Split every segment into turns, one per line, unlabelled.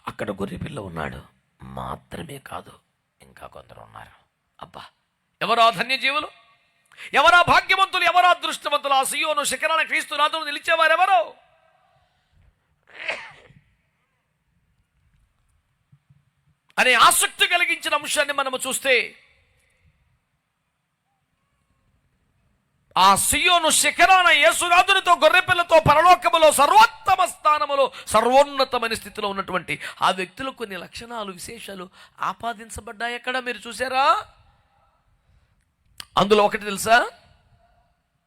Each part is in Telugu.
అక్కడ గొర్రెపిల్ల ఉన్నాడు మాత్రమే కాదు, ఇంకా కొందరు ఉన్నారు. అబ్బా, ఎవరా ధన్యజీవులు, ఎవరా భాగ్యవంతులు, ఎవరా అదృష్టవంతులు? ఆ సీయోను శిఖరాన క్రీస్తు నాథుడు నిలిచేవారెవరో? అనే ఆసక్తి కలిగించిన అంశాన్ని మనము చూస్తే, ఆ సీయోను శిఖరాన యేసునాథునితో గొర్రెపిల్లతో పరలోకములో సర్వోత్తమ స్థానములో సర్వోన్నతమైన స్థితిలో ఉన్నటువంటి ఆ వ్యక్తులు కొన్ని లక్షణాలు, విశేషాలు ఆపాదించబడ్డాయి. ఎక్కడ మీరు చూసారా? అందులో ఒకటి తెలుసా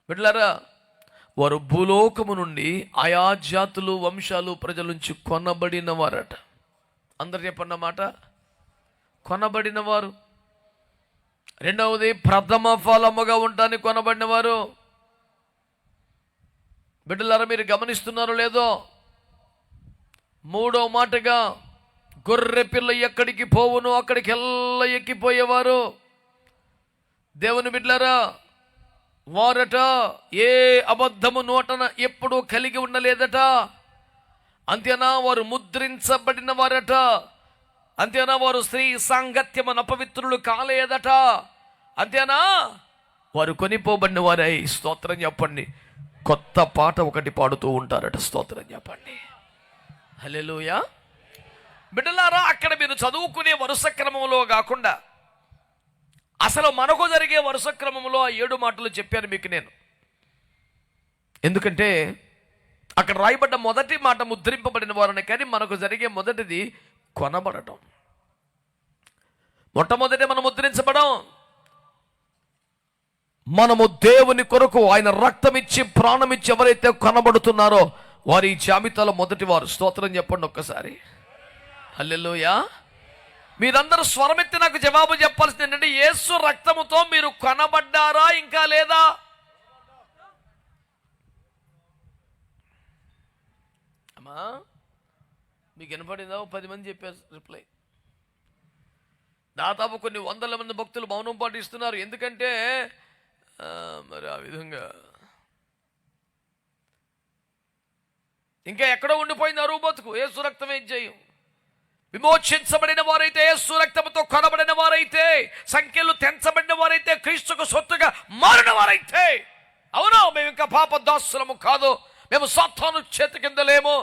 బిడ్డలారా? వారు భూలోకము నుండి ఆయా జాతులు, వంశాలు, ప్రజల నుంచి కొనబడిన వారట. అందరు చెప్పండి మాట, కొనబడిన వారు. రెండవది, ప్రథమ ఫలముగా ఉండటానికి కొనబడిన వారు. బిడ్డలారా, మీరు గమనిస్తున్నారో లేదో? మూడో మాటగా, గొర్రె పిల్ల ఎక్కడికి పోవును అక్కడికి ఎల్ల ఎక్కిపోయేవారు. దేవుని బిడ్డలారా, వారట ఏ అబద్ధము నోటన ఎప్పుడూ కలిగి ఉండలేదట. అంతేనా? వారు ముద్రించబడిన వారట. అంతేనా? వారు స్త్రీ సాంగత్యమన అపవిత్రులు కాలేదట. అంతేనా? వారు కొనిపోబడిన వారై, స్తోత్రం చెప్పండి, కొత్త పాట ఒకటి పాడుతూ ఉంటారట. స్తోత్రం చెప్పండి, హల్లెలూయా. బిడ్డలారా, అక్కడ మీరు చదువుకునే వరుస క్రమంలో కాకుండా అసలు మనకు జరిగే వరుస క్రమంలో ఆ 7 మాటలు చెప్పాను మీకు నేను. ఎందుకంటే అక్కడ రాయబడ్డ మొదటి మాట ముద్రింపబడిన వారని, కానీ మనకు జరిగే మొదటిది కొనబడటం. మొట్టమొదటి మనం ముద్రించబడం. మనము దేవుని కొరకు ఆయన రక్తం ఇచ్చి ప్రాణం ఇచ్చి ఎవరైతే కొనబడుతున్నారో వారి జాబితాలో మొదటి వారు. స్తోత్రం చెప్పండి ఒక్కసారి, హల్లెలూయా. మీరందరూ స్వరమెత్తి నాకు జవాబు చెప్పాల్సింది ఏంటంటే, యేసు రక్తముతో మీరు కొనబడ్డారా ఇంకా లేదా? అమ్మా, మీకు వినపడిందా? 10 మంది చెప్పారు రిప్లై. దాదాపు కొన్ని వందల మంది భక్తులు మౌనం పాటిస్తున్నారు. ఎందుకంటే మరి ఆ విధంగా ఇంకా ఎక్కడో ఉండిపోయింది అరువు బతుకు. యేసు రక్తమే జయం. విమోచించబడిన వారైతే, యేసు రక్తముతో కొనబడిన వారైతే, సంఖ్యలు తెంచబడిన వారైతే, క్రీస్తుకు సొత్తుగా మారిన వారైతే, అవును మేము ఇంకా పాప దాసులము కాదు, మేము సాతాను చేతి కింద లేము,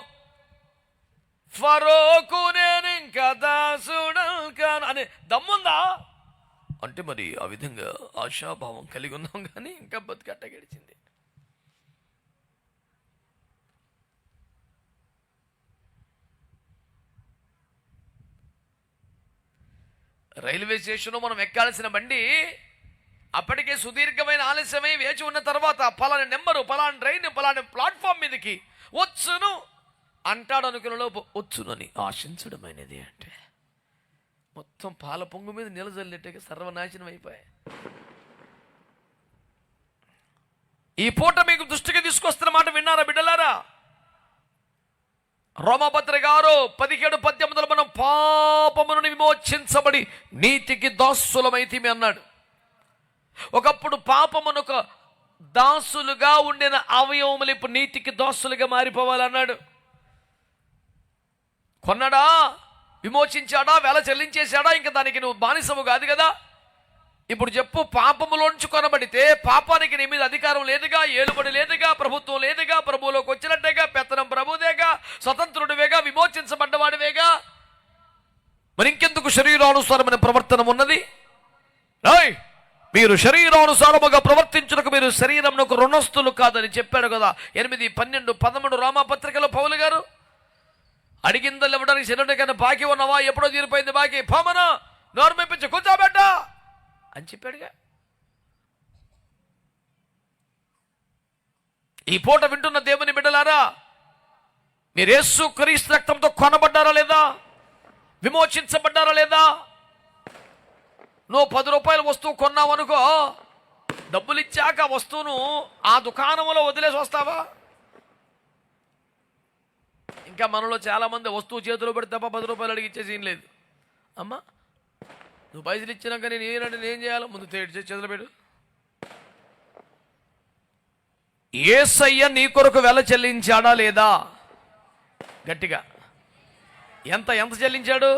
ఫరోకు నేను ఇంకా దాసుడను అనే దమ్ముందా అంటే, మరి ఆ విధంగా ఆశాభావం కలిగి ఉన్నాం, కానీ ఇంకా బతికట్ట గడిచింది. రైల్వే స్టేషన్లో మనం ఎక్కాల్సిన బండి అప్పటికే సుదీర్ఘమైన ఆలస్యమై వేచి ఉన్న తర్వాత పలాని నెంబరు, పలాని ట్రైన్, పలాని ప్లాట్ఫామ్ మీదకి వచ్చును అంటాడు. అనుకున్న లోపు వచ్చునని ఆశించడమైనది అంటే మొత్తం పాల పొంగు మీద నిలజల్లినట్టుగా సర్వనాశనం అయిపోయాయి. ఈ పూట మీకు దృష్టికి తీసుకొస్తున్న మాట విన్నారా బిడ్డలారా? రోమపత్రిక 6:17-18 మనం పాపమును విమోచించబడి నీతికి దాసులమైతిమి అన్నాడు. ఒకప్పుడు పాపమునకు దాసులుగా ఉండిన అవయవములు ఇప్పుడు నీతికి దాసులుగా మారిపోవాలన్నాడు. కొన్నాడా, విమోచించాడా, వెల చెల్లించేశాడా, ఇంకా దానికి నువ్వు బానిసము కాదు కదా. ఇప్పుడు చెప్పు, పాపములోంచి కొనబడితే పాపానికి నీ మీద అధికారం లేదుగా, ఏలుబడి లేదుగా, ప్రభుత్వం లేదుగా, ప్రభువులోకి వచ్చినట్టేగా, పెత్తనం ప్రభుదేగా, స్వతంత్రుడివేగా, విమోచించబడ్డవాడివేగా, మరి ఇంకెందుకు శరీరానుసారమైన ప్రవర్తన ఉన్నది? మీరు శరీరానుసారముగా ప్రవర్తించుటకు మీరు శరీరమునకు రుణస్థులు కాదని చెప్పాడు కదా. 8, 12, 13 రామపత్రికలో పౌలు గారు అడిగిందలు ఇవ్వడానికి శరీరానికైనా బాకీ ఉన్నావా? ఎప్పుడో తీరిపోయింది బాకీ, పామన నోర్మించి కూర్చోబెట్ట అని చెప్పాడుగా. ఈ పూట వింటున్న దేవుని బిడ్డలారా, మీరు యేసు క్రీస్తు రక్తంతో కొనబడ్డారా లేదా? విమోచించబడ్డారా లేదా? నువ్వు 10 రూపాయల వస్తువు కొన్నావు అనుకో, డబ్బులు ఇచ్చాక వస్తువును ఆ దుకాణంలో వదిలేసి వస్తావా? ఇంకా మనలో చాలామంది వస్తువు చేతిలో పెడితే తప్ప 10 రూపాయలు అడిగి ఇచ్చేసి ఏం లేదు. అమ్మా, నువ్వు పైసలు ఇచ్చినాక నేను ఏం చేయాలి? ముందు చేతులు పెట్టు. యేసయ్య నీ కొరకు వెల చెల్లించాడా లేదా? గట్టిగా ఎంత ఎంత చెల్లించాడు?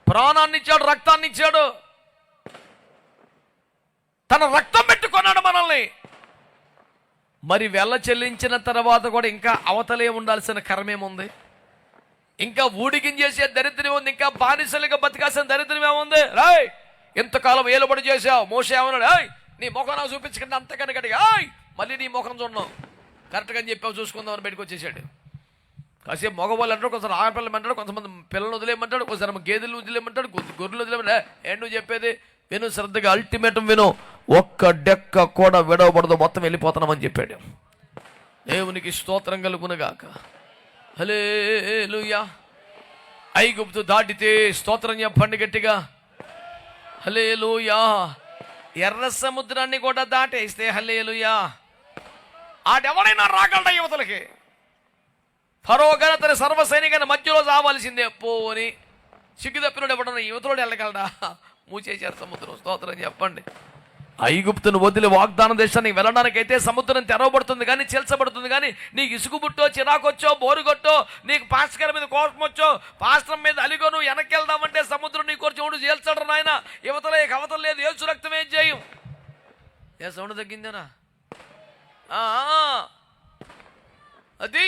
ప్రాణాన్ని ఇచ్చాడు, రక్తాన్ని ఇచ్చాడు, తన రక్తం పెట్టుకున్నాడు మనల్ని. మరి వెల చెల్లించిన తర్వాత కూడా ఇంకా అవతలే ఉండాల్సిన కర్మేముంది? ఇంకా ఊడికించేసే దరిద్రం ఉంది, ఇంకా బానిసలుగా బతికాల్సిన దరిద్రం ఏముంది? రాయ్, ఎంతకాలం ఏలుబడి చేసావు. మోసే ఏమన్నాడు? రాయ్, నీ ముఖం నాకు చూపించకుండా అంతకన్నా గడిగా మళ్ళీ నీ ముఖం చూడడం కరెక్ట్గా అని చెప్పావు, చూసుకుందామని బయటకు వచ్చేసాడు. కాసేపు మగవాళ్ళు అంటాడు, కొంచెం ఆడపిల్లలు అంటాడు, కొంతమంది పిల్లలు వదిలేయమంటాడు, కొంచెం గేదెలు వదిలేయమంటాడు, గొర్రెలు వదిలేయమంటాడు. ఏంటి నువ్వు చెప్పేది? విను శ్రద్ధగా, అల్టిమేటం విను. ఒక్క డెక్క కూడా విడవబడదు, మొత్తం వెళ్ళిపోతున్నామని చెప్పాడు. దేవునికి స్తోత్రం కలుగునుగాక. హల్లెలూయా. ఐగుప్తు దాటితే స్తోత్రం చెప్పండి గట్టిగా. హల్లెలూయా. ఎర్ర సముద్రాన్ని కూడా దాటేస్తే హల్లెలూయా. ఆడెవడైనా రాగలడా యువతలకి? ఫరో గాని తన సర్వసైనికాన్ని మధ్యలో రావాల్సిందే. పోని సిగ్గు తప్పినోడు ఎవడన్నా యువతలోడు వెళ్ళగలడా? మూచేశారు సముద్రం. స్తోత్రం చెప్పండి. ఐగుప్తును వదిలి వాగ్దాన దేశానికి వెళ్ళడానికైతే సముద్రం తెరవబడుతుంది, కానీ చీల్చబడుతుంది. కానీ నీకు ఇసుగుబుట్టో, చిరాకొచ్చో, బోరుగొట్టో, నీకు పాస్టర్ మీద కోపం వచ్చో, పాస్టర్ మీద అలిగో, నువ్వు వెనక్కి వెళ్దామంటే సముద్రం నీ కొరకు చూడు చీల్చడం. నాయన యువతలే కవతలు లేదు, ఏసు రక్తం ఏం చేయం. ఏ సౌండ్ తగ్గిందేనా? అది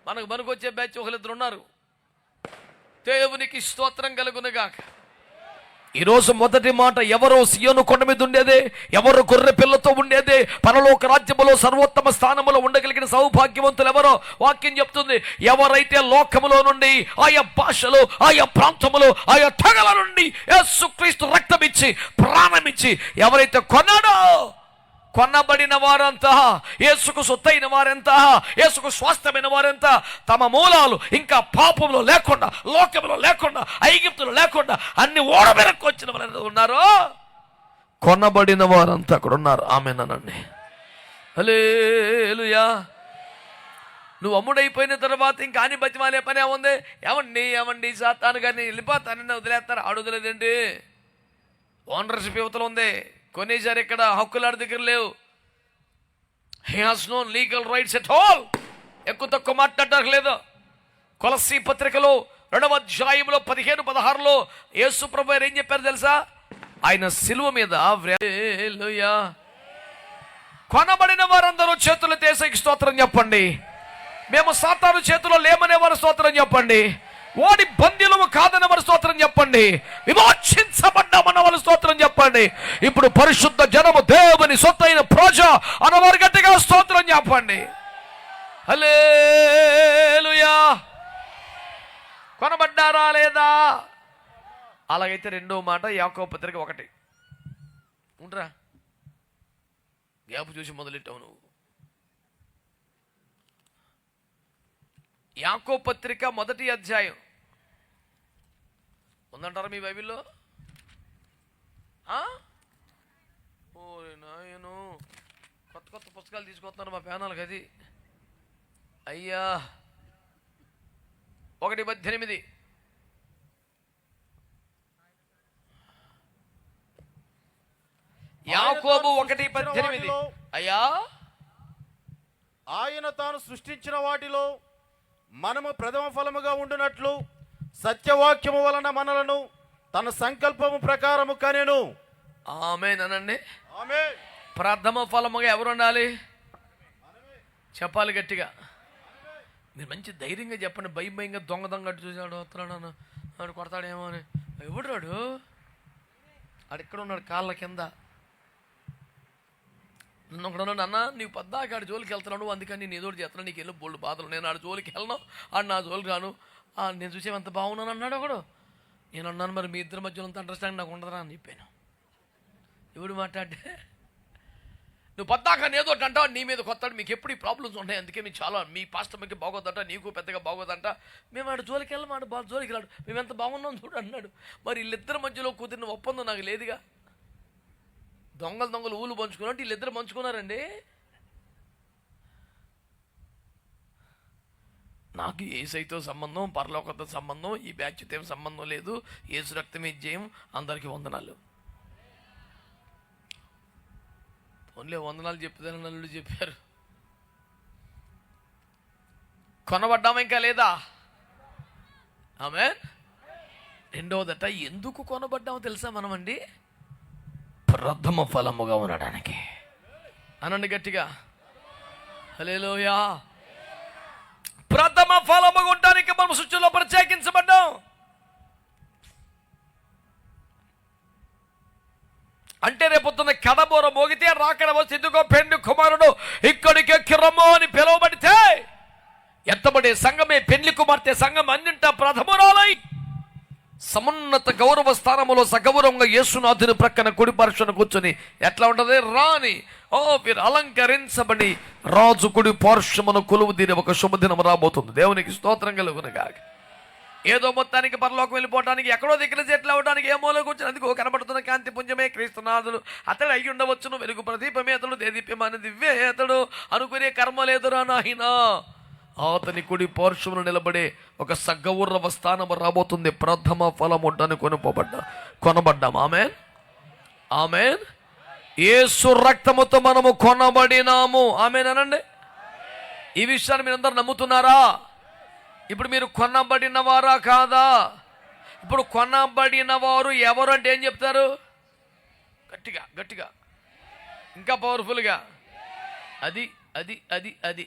మనకు పనికొచ్చే బ్యాచ్ ఒకరిద్దరు ఉన్నారు. దేవునికి స్తోత్రం కలుగునుగాక. ఈరోజు మొదటి మాట, ఎవరో సియోను కొండ మీద ఉండేదే, ఎవరు గొర్రె పిల్లతో ఉండేదే, పరలోక రాజ్యములో సర్వోత్తమ స్థానములో ఉండగలిగిన సౌభాగ్యవంతులు ఎవరో వాక్యం చెప్తుంది. ఎవరైతే లోకములో నుండి, ఆయా భాషలు, ఆయా ప్రాంతములు, ఆయా తెగల నుండి యేసుక్రీస్తు రక్తమిచ్చి ప్రాణమిచ్చి ఎవరైతే కొన్నాడో, కొన్నబడిన వారంతా, యేసుకు సొత్తైన వారంతా, యేసుకు స్వాస్థ్యమైన వారంతా, తమ మూలాలు ఇంకా పాపంలో లేకుండా, లోకంలో లేకుండా, ఐగుప్తులో లేకుండా అన్ని ఓడబెరకు వచ్చిన వారు ఉన్నారో, కొనబడిన వారంతా అక్కడ ఉన్నారు. ఆమేనండి. హల్లెలూయా. నువ్వు అమ్ముడైపోయిన తర్వాత ఇంకా అని బతిమాలే పని ఏముంది? ఏమండి సాతాను గారిని వెళ్ళిపోతానని వదిలేస్తారు. ఆడుదలేదండి. ఓనర్షిప్ యువతలు ఉంది, కొనేసారు. ఇక్కడ హక్కులాడి దగ్గర లేవు. He has no legal rights at all. ఎక్కువ తక్కువ మాట్లాడడానికి లేదు. కొలస్సీ పత్రికలో 2వ అధ్యాయంలో 15-16 యేసు ప్రభువు ఏం చెప్పారు తెలుసా? ఆయన సిలువ మీద కొనబడిన వారందరూ చేతులు తీసేకి స్తోత్రం చెప్పండి. మేము సాతాను చేతిలో లేమనే వారు స్తోత్రం చెప్పండి. వాడి బందీలము కాదన్న వారు స్తోత్రం చెప్పండి. విమోచించబడ్డామన్న వారు స్తోత్రం చెప్పండి. ఇప్పుడు పరిశుద్ధ జనము, దేవుని సొత్తైన ప్రజ అన్నవారు గట్టిగా స్తోత్రం చెప్పండి. హల్లెలూయా. కొనబడ్డారా లేదా? అలాగైతే రెండో మాట యాకోబు పత్రిక 1. ఉండరా, గ్యాప్ చూసి మొదలెట్టావు నువ్వు. యాకోబు పత్రిక 1వ అధ్యాయం ఉందంటారా మీ బైబిల్లో? ఓ నాయను, కొత్త కొత్త పుస్తకాలు తీసుకొస్తున్నారు మా ప్యానాలకు. అది అయ్యా 1:18. యాకోబు 1:18. అయ్యా,
ఆయన తాను సృష్టించిన వాటిలో మనము ప్రథమ ఫలముగా ఉండునట్లు సత్యవాక్యము వలన మనలను తన సంకల్పము ప్రకారము కనెను.
ఆమేన్ అనండి.
ఆమేన్.
ప్రథమ ఫలముగా ఎవరు ఉండాలి? చెప్పాలి గట్టిగా. మీరు మంచి ధైర్యంగా చెప్పండి. భయంగా దొంగ అటు చూసాడు, వస్తున్నాడు, ఆడు కొడతాడేమో అని. ఎవడు రాడు? ఆడెక్కడ ఉన్నాడు? కాళ్ళ కింద. నన్ను ఒకడు అన్నాడు, అన్న నీకు పద్దాక ఆడు జోలికి వెళ్తున్నాడు, అందుకని నేను ఏదో చేస్తున్నాను, నీకు వెళ్ళి బోల్డ్ బాధలు. నేను ఆడు జోలికి వెళ్ళను, ఆడు నా జోలికి రాను, నేను చూసేమంత బాగున్నాను అన్నాడు ఒకడు. నేను అన్నాను, మరి మీ ఇద్దరి మధ్యలో అంత అండర్స్టాండింగ్ నాకు ఉండదురా అని చెప్పాను. ఎవడు మాట్లాడే? నువ్వు పద్దాక ఏదో అంటావు, నీ మీద కొత్తాడు, మీకు ఎప్పుడు ఈ ప్రాబ్లమ్స్ ఉంటాయి, అందుకే మీకు చాలా, మీ పాస్టర్కి బాగోదంట, నీకు పెద్దగా బాగోదంట. మేము ఆడు జోలికి వెళ్ళాం, ఆడు జోలికి రాడు, మేము ఎంత బాగున్నాం చూడు అన్నాడు. మరి వీళ్ళిద్దరి మధ్యలో కుదిరిన ఒప్పందం నాకు లేదుగా. దొంగలు ఊళ్ళు పంచుకున్నట్టు వీళ్ళిద్దరు పంచుకున్నారండి. నాకు యేసైతో సంబంధం, పరలోకతో సంబంధం, ఈ బ్యాచ్తో ఏం సంబంధం లేదు. యేసు రక్తమే జయం. అందరికీ వందనాలు. ఓన్లీ వందనాలు చెప్తారని నన్ను చెప్పారు. కొనబడ్డామా ఇంకా లేదా? ఆమేన్. రెండవదట, ఎందుకు కొనబడ్డామో తెలుసా మనమండి? ప్రథమ ఫలముగా ఉండడానికి. అనండి గట్టిగా, హల్లెలూయా. ప్రథమ ఫలముగా ఉండడానికి మనం సృష్టిలో ప్రత్యేకించబడ్డాం. అంటే రేపొద్దున కడబోర మోగితే రాకడ వచ్చి ఇదిగో పెండ్లి కుమారుడు ఇక్కడికి ఎక్కిరమ్మో అని పిలువబడితే ఎత్తబడే సంఘమే పెండ్లి కుమార్తె సంఘం అన్నింటా ప్రథమురాలై సమున్నత గౌరవ స్థానములో సగౌరవంగా యేసునాథుని ప్రక్కన కుడి పరుషున కూర్చొని ఎట్లా ఉంటది? రాని వీరు అలంకరించబడి రాజు కుడి పార్శ్వమును కొలువు తీరి ఒక శుభదినం రాబోతుంది. దేవునికి స్తోత్రం కలుగునుగాక. ఏదో మొత్తానికి పరలోకం వెళ్ళిపోవడానికి ఎక్కడో దగ్గర సెటిల్ అవ్వడానికి ఏ మూల కూర్చొని అందుకు కనబడుతున్న కాంతి పుంజమే క్రీస్తునాథుడు, అతడు అయ్యి ఉండవచ్చును, వెలుగు ప్రదీపమే అతడు, దేదీప్యమైన దివ్యే అతడు అనుకునే కర్మ లేదురా నాయనా. అతని కుడి పార్శ్వమును నిలబడే ఒక సగౌరవ స్థానము రాబోతుంది. ప్రథమ ఫలం ఉండని కొనబడ్డాం. ఆమేన్, ఆమేన్. యేసు రక్తముతో మనము కొనబడినాము. ఆమేన్ అనండి. ఈ విషయాన్ని మీరు అందరూ నమ్ముతున్నారా? ఇప్పుడు మీరు కొనబడిన వారా కాదా? ఇప్పుడు కొనబడిన వారు ఎవరు అంటే ఏం చెప్తారు? గట్టిగా గట్టిగా, ఇంకా పవర్ఫుల్గా. అది అది అది అది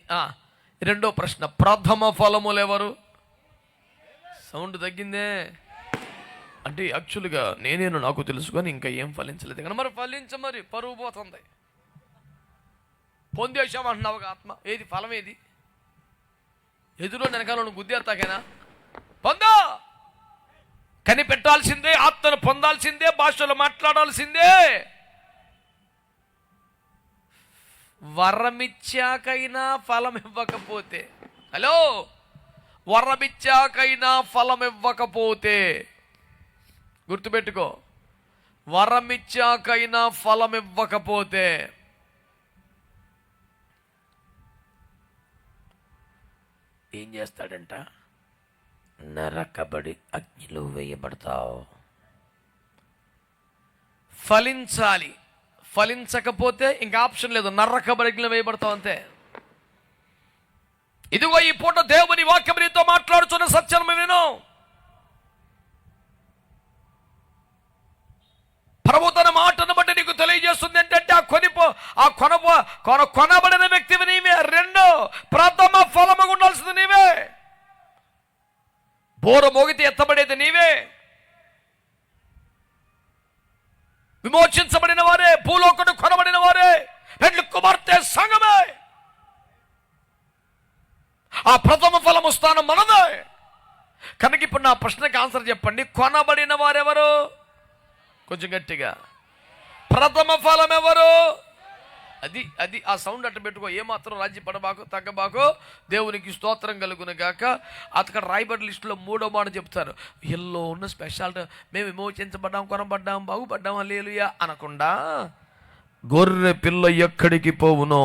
రెండో ప్రశ్న, ప్రథమ ఫలములు ఎవరు? సౌండ్ తగ్గిందే. అంటే యాక్చువల్గా నేనేను నాకు తెలుసుకొని ఇంకా ఏం ఫలించలేదు కానీ మరి ఫలించమరి పరువు పోతుంది. పొందేశామంటున్నావు ఆత్మ, ఏది ఫలం? ఏది ఎదురు వెనకాల గుద్దేస్తాకేనా? పొందా, కనిపెట్టాల్సిందే, ఆత్మను పొందాల్సిందే, భాషలు మాట్లాడాల్సిందే. వరమిచ్చాకైనా ఫలం ఇవ్వకపోతే, హలో, వరమిచ్చాకైనా ఫలం ఇవ్వకపోతే గుర్తుపెట్టుకో, వరమిచ్చాకైనా ఫలం ఇవ్వకపోతే ఏం చేస్తాడంట? నరకబడి అగ్నిలో వేయబడతావు. ఫలించాలి, ఫలించకపోతే ఇంకా ఆప్షన్ లేదు, నరకబడి అగ్నిలో వేయబడతావు అంతే. ఇదిగో ఈ పూట దేవుని వాక్యం నీతో మాట్లాడుతున్న సత్యం విను. ప్రభు తన మాటను బట్టి నీకు తెలియజేస్తుంది ఏంటంటే కొనబడిన వ్యక్తివి నీవే. రెండో, ప్రథమ ఫలముగా ఉండాల్సింది నీవే. బోర మోగితే ఎత్తబడేది నీవే. విమోచించబడిన వారే, భూలోకుడు కొనబడిన వారే, పెండ్లి కుమార్తె సంఘమే. ఆ ప్రథమ ఫలము స్థానం మనదే. కనుక ఇప్పుడు నా ప్రశ్నకి ఆన్సర్ చెప్పండి. కొనబడిన వారెవరు? కొంచెం గట్టిగా. ప్రథమ ఫలం ఎవరు? అది అది ఆ సౌండ్ అట్ట పెట్టుకో. ఏమాత్రం రాజీ పడబాకు, తగ్గబాకు. దేవునికి స్తోత్రం కలుగును గాక. అక్కడ రాయబడి లిస్టులో 3వ మాట చెప్తారు. ఎల్లో ఉన్న స్పెషాలిటీ, మేము విమోచించబడ్డాం, కొనబడ్డాం, బాగుపడ్డాం, హల్లెలూయా అనకుండా గొర్రె పిల్ల ఎక్కడికి పోవునో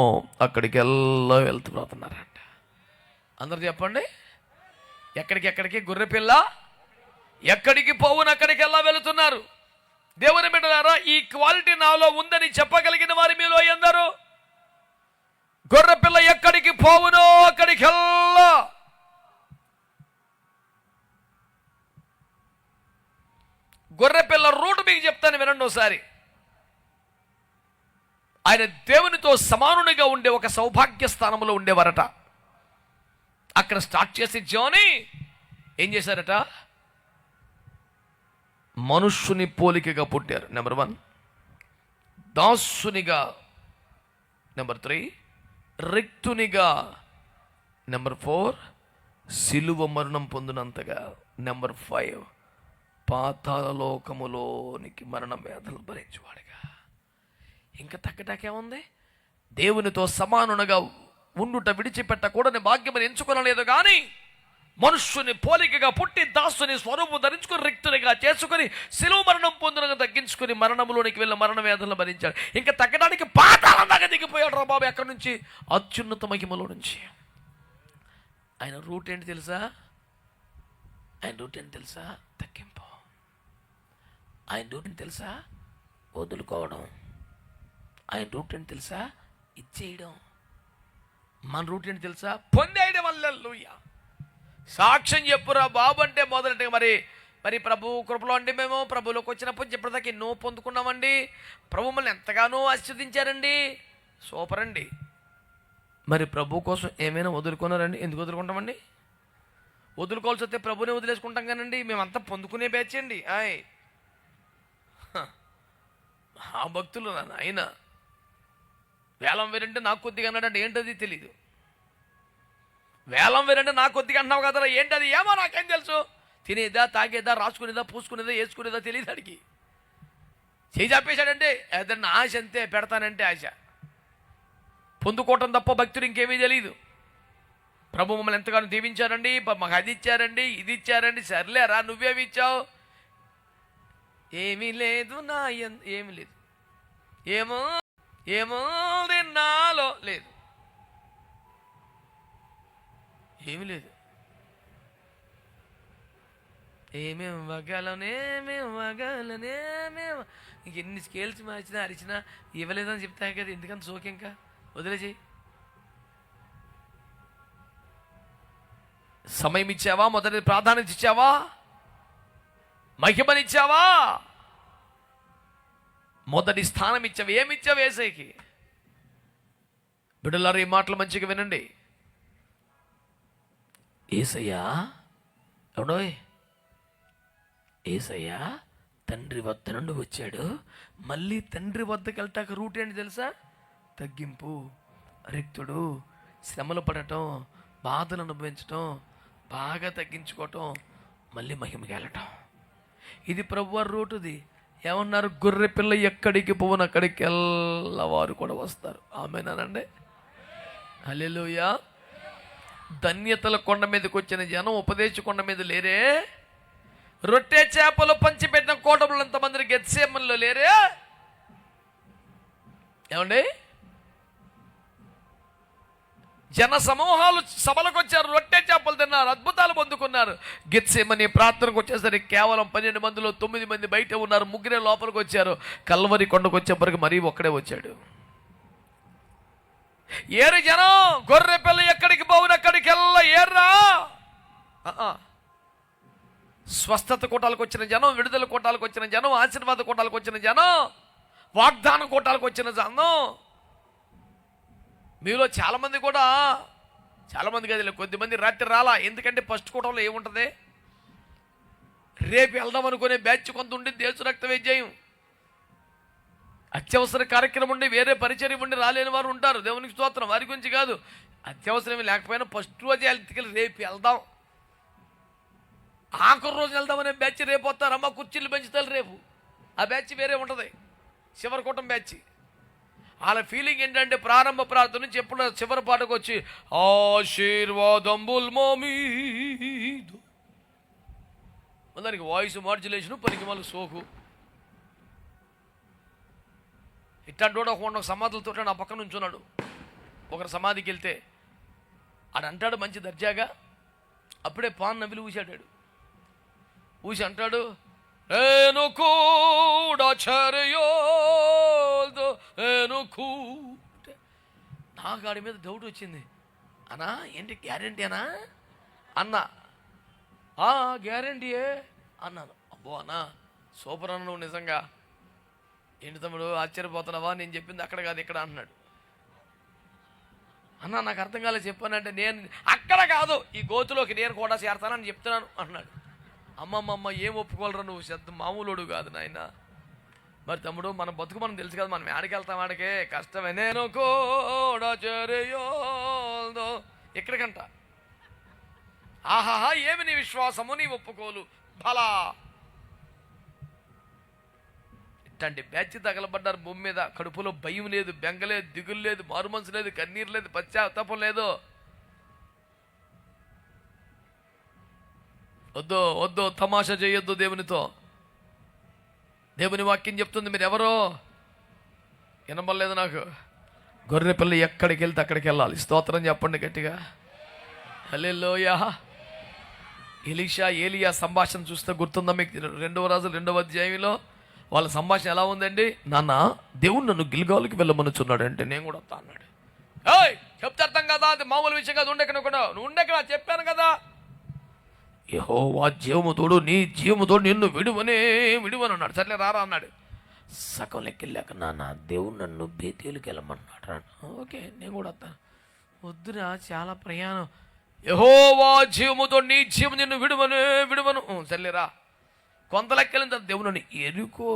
అక్కడికి ఎల్లా వెళ్తున్నారంట. అందరు చెప్పండి, ఎక్కడికి గొర్రె పిల్ల ఎక్కడికి పోవును అక్కడికి ఎల్లా వెళుతున్నారు. దేవుని బిడ్డలారా, ఈ క్వాలిటీ నాలో ఉందని చెప్పగలిగిన వారి మీలో ఎందరు? గొర్రె పిల్ల ఎక్కడికి పోవునో అక్కడికి వెళ్ళా. గొర్రె పిల్ల రూట్ మీకు చెప్తాను వినండి ఒకసారి. ఆయన దేవునితో సమానునిగా ఉండే ఒక సౌభాగ్య స్థానంలో ఉండేవారట. అక్కడ స్టార్ట్ చేసి జర్నీ ఏం చేశారట? మనుష్యుని పోలికగా పుట్టారు. నెంబర్ 1 దాసునిగా, నెంబర్ 3 రిక్తునిగా, నెంబర్ 4 సిలువ మరణం పొందినంతగా, నెంబర్ 5 పాతాళలోకములోనికి మరణ వేదనలు భరించేవాడుగా. ఇంకా తగ్గటాకేముంది? దేవునితో సమానునిగా ఉండుట విడిచిపెట్టకూడని భాగ్యమని ఎంచుకోనలేదు కానీ మనుష్యుని పోలికగా పుట్టి దాసుని స్వరూపు ధరించుకుని రిక్తునిగా చేసుకుని శిలువ మరణం పొందునగా తగ్గించుకుని మరణములోనికి వెళ్ళిన మరణ వేదనలు భరించాడు. ఇంకా తగ్గడానికి పాతాళం దాకా దిగిపోయాడు రా బాబు. ఎక్కడి నుంచి? అత్యున్నత మహిమలో నుంచి. ఆయన రూట్ ఏంటి తెలుసా? తగ్గింపు. ఆయన రూట్ ఏంటి తెలుసా? వదులుకోవడం. ఆయన రూట్ ఏంటి తెలుసా? ఇచ్చేయడం. మన రూట్ ఏంటి తెలుసా? పొందేయడం. హల్లెలూయా. సాక్ష్యం చెప్పురా బాబు అంటే మొదలెట్టు. మరి ప్రభు కృపలో అండి, మేము ప్రభులోకి వచ్చినప్పుడు ఇప్పటిదాకా ఎన్నో పొందుకున్నామండి, ప్రభు మమ్మల్ని ఎంతగానో ఆశీర్వదించారండి, సూపర్ అండి. మరి ప్రభు కోసం ఏమైనా వదులుకున్నారండి? ఎందుకు వదులుకుంటామండి? వదులుకోవాల్సి వస్తే ప్రభునే వదిలేసుకుంటాం కానండి. మేమంతా పొందుకునే బ్యాచ్ అండి. ఆ భక్తులు ఆయన వేలం వేరంటే నాకు కొద్దిగా అన్నాడంటే ఏంటది తెలీదు. వేలం వేరంటే నాకు కొద్దిగా అంటున్నావు కదా, ఏంటది? ఏమో నాకేం తెలుసు. తినేదా, తాగేదా, రాసుకునేదా, పూసుకునేదా, వేసుకునేదా తెలియదు అడిగి చేయి చాపేశాడంటే ఏదన్నా ఆశ అంతే, పెడతానంటే ఆశ. పొందుకోవటం తప్ప భక్తుడు ఇంకేమీ తెలియదు. ప్రభు మమ్మల్ని ఎంతగానో దీవించారండి, మాకు అది ఇచ్చారండి, ఇది ఇచ్చారండి. సర్లేరా, నువ్వేమి ఇచ్చావు? ఏమీ లేదు నా ఏమీ లేదు. ఏమో నాలో లేదు, ఏమి లేదు. ఏమేమి వగలనే ఇంక ఎన్ని స్కేల్స్ మార్చినా అరిచినా ఇవ్వలేదని చెప్తాయి కదా, ఎందుకంత సోకి ఇంకా వదిలేచేయి. సమయం ఇచ్చావా? మొదటి ప్రాధాన్యత ఇచ్చావా? మహిమనిచ్చావా? మొదటి స్థానం ఇచ్చావు. ఏమిచ్చావు యేసయ్యకి? బిడ్డలారా, ఈ మాటలు మంచిగా వినండి. యేసయ్యా ఎవడోయ్? యేసయ్యా తండ్రి వద్ద నుండి వచ్చాడు. మళ్ళీ తండ్రి వద్దకు వెళ్తాక రూట్ ఏంటి తెలుసా? తగ్గింపు, రిక్తుడు, శ్రమలు పడటం, బాధలు అనుభవించటం, బాగా తగ్గించుకోవటం, మళ్ళీ మహిమకి వెళ్ళటం. ఇది ప్రభువారి రూటుది. ఏమన్నారు? గొర్రె పిల్ల ఎక్కడికి పోవును అక్కడికి వారు కూడా వస్తారు. ఆమేనండి, హల్లెలూయా. ధన్యతల కొండ మీదకి వచ్చిన జనం ఉపదేశ కొండ మీద లేరే? రొట్టె చేపలు పంచిపెట్టిన కోటములు ఎంతమంది గెత్సేమన్లో లేరే? ఏమండి? జన సమూహాలు సభలకు వచ్చారు, రొట్టె చేపలు తిన్నారు, అద్భుతాలు పొందుకున్నారు. గెత్సేమని ప్రార్థనకు వచ్చేసరికి కేవలం 12 మందిలో 9 మంది బయట ఉన్నారు, 3 లోపలికి వచ్చారు. కల్వరి కొండకు వచ్చేప్పటికి మరీ ఒక్కడే వచ్చాడు. ఏరు జనం, గొర్రె పిల్ల ఎక్కడికి పోవును అక్కడికి ఏర్రా. స్వస్థత కోటాలకు వచ్చిన జనం, విడుదల కోటాలకు వచ్చిన జనం, ఆశీర్వాద కోటాలకు వచ్చిన జనం, వాగ్దాన కోటాలకు వచ్చిన జనం. మీలో చాలామంది కూడా, చాలామంది కదా, కొద్దిమంది రాత్రి రాలా. ఎందుకంటే ఫస్ట్ కోటంలో ఏముంటుంది? రేపు వెళ్దాం అనుకునే బ్యాచ్ కొంత ఉండి దేశ రక్త వైద్యం, అత్యవసర కార్యక్రమం ఉండి, వేరే పరిచర్య ఉండి రాలేని వారు ఉంటారు. దేవునికి స్తోత్రం. వారి గురించి కాదు, అత్యవసరమే లేకపోయినా ఫస్ట్ రోజే వెళ్తే రేపు వెళ్దాం, ఆఖరి రోజు వెళ్దామనే బ్యాచ్ రేపు వస్తారు. అమ్మ కుర్చీలు పెంచుతారు రేపు. ఆ బ్యాచ్ వేరే ఉంటుంది, చివరి కూటం బ్యాచ్. వాళ్ళ ఫీలింగ్ ఏంటంటే ప్రారంభ ప్రార్థన నుంచి ఎప్పుడు చివరి పాటకు వచ్చి ఆశీర్వాదంబుల్ మోమీదు, దానికి వాయిస్ మాడ్యులేషను, పనికి మళ్ళీ సోకు. ఇట్లాంటి ఒక సమాధులతో నా పక్కన నుంచున్నాడు. ఒకరు సమాధికి వెళ్తే ఆడు అంటాడు మంచి దర్జాగా, అప్పుడే పాన్ నవ్విలు ఊసాడాడు. ఊసి అంటాడు, నేను కూడా చర్యోల్దో నాకు ఆడి మీద డౌట్ వచ్చింది. అన్నా ఏంటి గ్యారెంటీ అనా అన్నా? గ్యారెంటీయే అన్నాను. అబ్బో అన్నా సూపర్ అన్న, నువ్వు నిజంగా. ఏంటి తమ్ముడు ఆశ్చర్యపోతున్నావా? నేను చెప్పింది అక్కడ కాదు ఇక్కడ అన్నాడు. అన్నా నాకు అర్థం కాలేదు చెప్పానంటే, నేను అక్కడ కాదు ఈ గోతులోకి నేను కూడా చేరతానని చెప్తున్నాను అన్నాడు. అమ్మమ్మమ్మ ఏం ఒప్పుకోలరా నువ్వు, శబ్ద మామూలుడు కాదు నాయన. మరి తమ్ముడు మన బతుకు మనం తెలుసు కదా, మనం ఆడికి వెళ్తాం, ఆడికే కష్టమే. నేను కూడా చర్యోల్దో ఎక్కడికంట. ఆహాహా ఏమి నీ విశ్వాసము, నీ ఒప్పుకోలు బలా. ఇట్లాంటి బ్యాచ్ తగలబడ్డారు భూమి మీద. కడుపులో భయం లేదు, బెంగ లేదు, దిగులు లేదు, మారు మనసు లేదు, కన్నీరు లేదు, పశ్చాత్తాపం లేదు. వద్దు తమాషా చేయొద్దు దేవునితో. దేవుని వాక్యం చెప్తుంది, మీరు ఎవరో వినబడలేదు నాకు. గొర్రె పిల్ల ఎక్కడికి వెళ్తే అక్కడికి వెళ్ళాలి. స్తోత్రం చెప్పండి గట్టిగా, హల్లెలూయా. ఎలీషా ఏలియా సంభాషణ చూస్తే గుర్తుందా మీకు? 2వ రాజులు 2వ అధ్యాయంలో వాళ్ళ సంభాషణ ఎలా ఉందండి? నాన్న దేవుడు నన్ను గిల్గాలుకి వెళ్ళమనుచున్నాడు అంటే నేను కూడా వస్తా అన్నాడు. చెప్తే అర్థం కదా, అది మామూలు విషయం కాదు. ఉండెక్కడ నువ్వు ఉండెక్కడ చెప్పాను కదా. యెహోవా జీవముతోడు నీ జీవముతోడు నిన్ను విడువను అన్నాడు. సర్లే రారా అన్నాడు. సగం లెక్కెళ్ళాక నాన్న దేవుడు నన్ను బేతేలుకి వెళ్ళమన్నాడు. ఓకే నేను కూడా వస్తాను. వద్దురా చాలా ప్రయాణం. యెహోవా జీవముతో నీ జీవం నిన్ను విడువను. సర్లేరా కొంత లెక్కలిన తర్వాత దేవుడు నన్ను ఎరుకో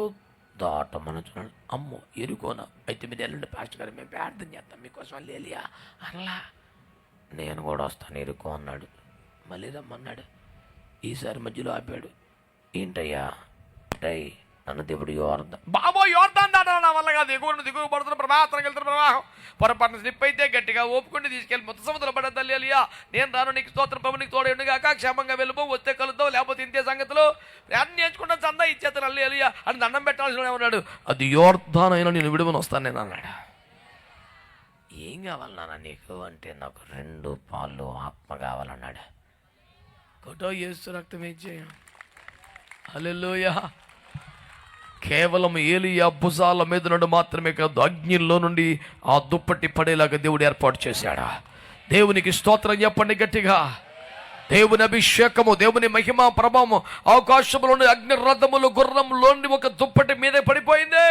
దాటమని చూడండి. అమ్మో ఎరుకోనా, అయితే మీరు వెళ్ళండి పాస్టర్ గారు, మేము ప్రార్థన చేస్తాం మీకోసం లేలియా అలా. నేను కూడా వస్తాను ఎరుకో అన్నాడు. మళ్ళీ రమ్మన్నాడు. ఈసారి మధ్యలో ఆపాడు. ఏంటయ్యా నన్ను దేవుడు యోర్దాన్ దాటా నా వల్ల కాదు, దిగువ పడుతున్న ప్రవాహానికి వెళ్తున్న ప్రవాహం పొరపాటున స్లిప్ అయితే గట్టిగా ఓపుకుంటే తీసుకెళ్ళి మొత్తం సముద్రం పడ్డ తల్లియా. నేను రాను, నీకు స్తోత్రం ప్రభు, నీకు తోడేండుగాక, క్షేమంగా వెళ్ళిపో, వస్తే కలుద్దాం, లేకపోతే ఇంతే సంగతులు అన్ని నేర్చుకుంటాను చందా ఇచ్చేస్తాను అల్లియా అని దండం పెట్టాల్సిన ఉన్నాడు. అది యోర్దాన్ అయినా నేను విడువని వస్తాను నేను అన్నాడు. ఏం కావాలి నాన్న నీకు అంటే, నాకు 2 పాలు ఆత్మ కావాలన్నాడు. కొట్టో యేసు రక్తం ఇచ్చేయ. హల్లెలూయా. కేవలం ఏలియా భుజాల మీద నుండి మాత్రమే కాదు, అగ్నిలో నుండి ఆ దుప్పటి పడేలాగా దేవుడు ఏర్పాటు చేశాడా. దేవునికి స్తోత్రం చెప్పండి గట్టిగా. దేవుని అభిషేకము, దేవుని మహిమ ప్రభావము ఆకాశంలోని అగ్ని రథములు గుర్రంలోని ఒక దుప్పటి మీదే పడిపోయింది.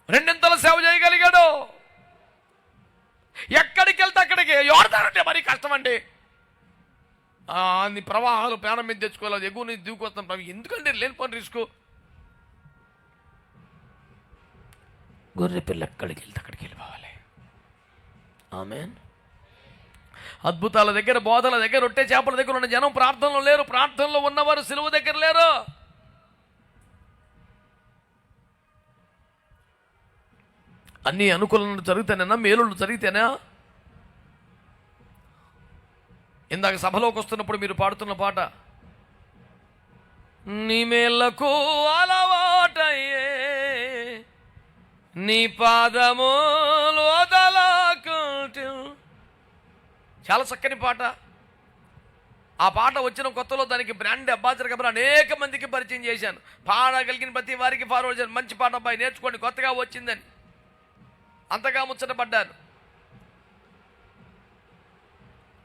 2 సేవ చేయగలిగాడు. ఎక్కడికి వెళ్తే అక్కడికి. యోర్దానంటే మరీ కష్టం అండి. అన్ని ప్రవాహాలు ప్రాణం మీద తెచ్చుకోవాలి, ఎగువ నుంచి దూకొస్తాం. ఎందుకంటే లేనిపోని రిస్క్. గొర్రె పిల్ల ఎక్కడికి వెళ్తే అక్కడికి వెళ్ళిపోవాలి. ఆమేన్. అద్భుతాల దగ్గర, బోధల దగ్గర, రొట్టె చేపల దగ్గర ఉన్న జనం ప్రార్థనలో లేరు. ప్రార్థనలో ఉన్నవారు సిలువ దగ్గర లేరు. అన్ని అనుకూలంగా జరుగుతానేనా, మేలుళ్ళు జరిగితేనా? ఇందాక సభలోకి వస్తున్నప్పుడు మీరు పాడుతున్న పాట, నీ మేళ్ళకు అలవాటయ్యే నీ పాదములు వదలకుంటూ, చాలా చక్కని పాట. ఆ పాట వచ్చిన కొత్తలో దానికి బ్రాండ్ అంబాసిడర్ కబర్ అనేక మందికి పరిచయం చేశాను. పాడగలిగిన ప్రతి వారికి ఫార్వర్డ్ చేశాను. మంచి పాట అబ్బాయి నేర్చుకోండి, కొత్తగా వచ్చిందని అంతగా ముచ్చటపడ్డాను.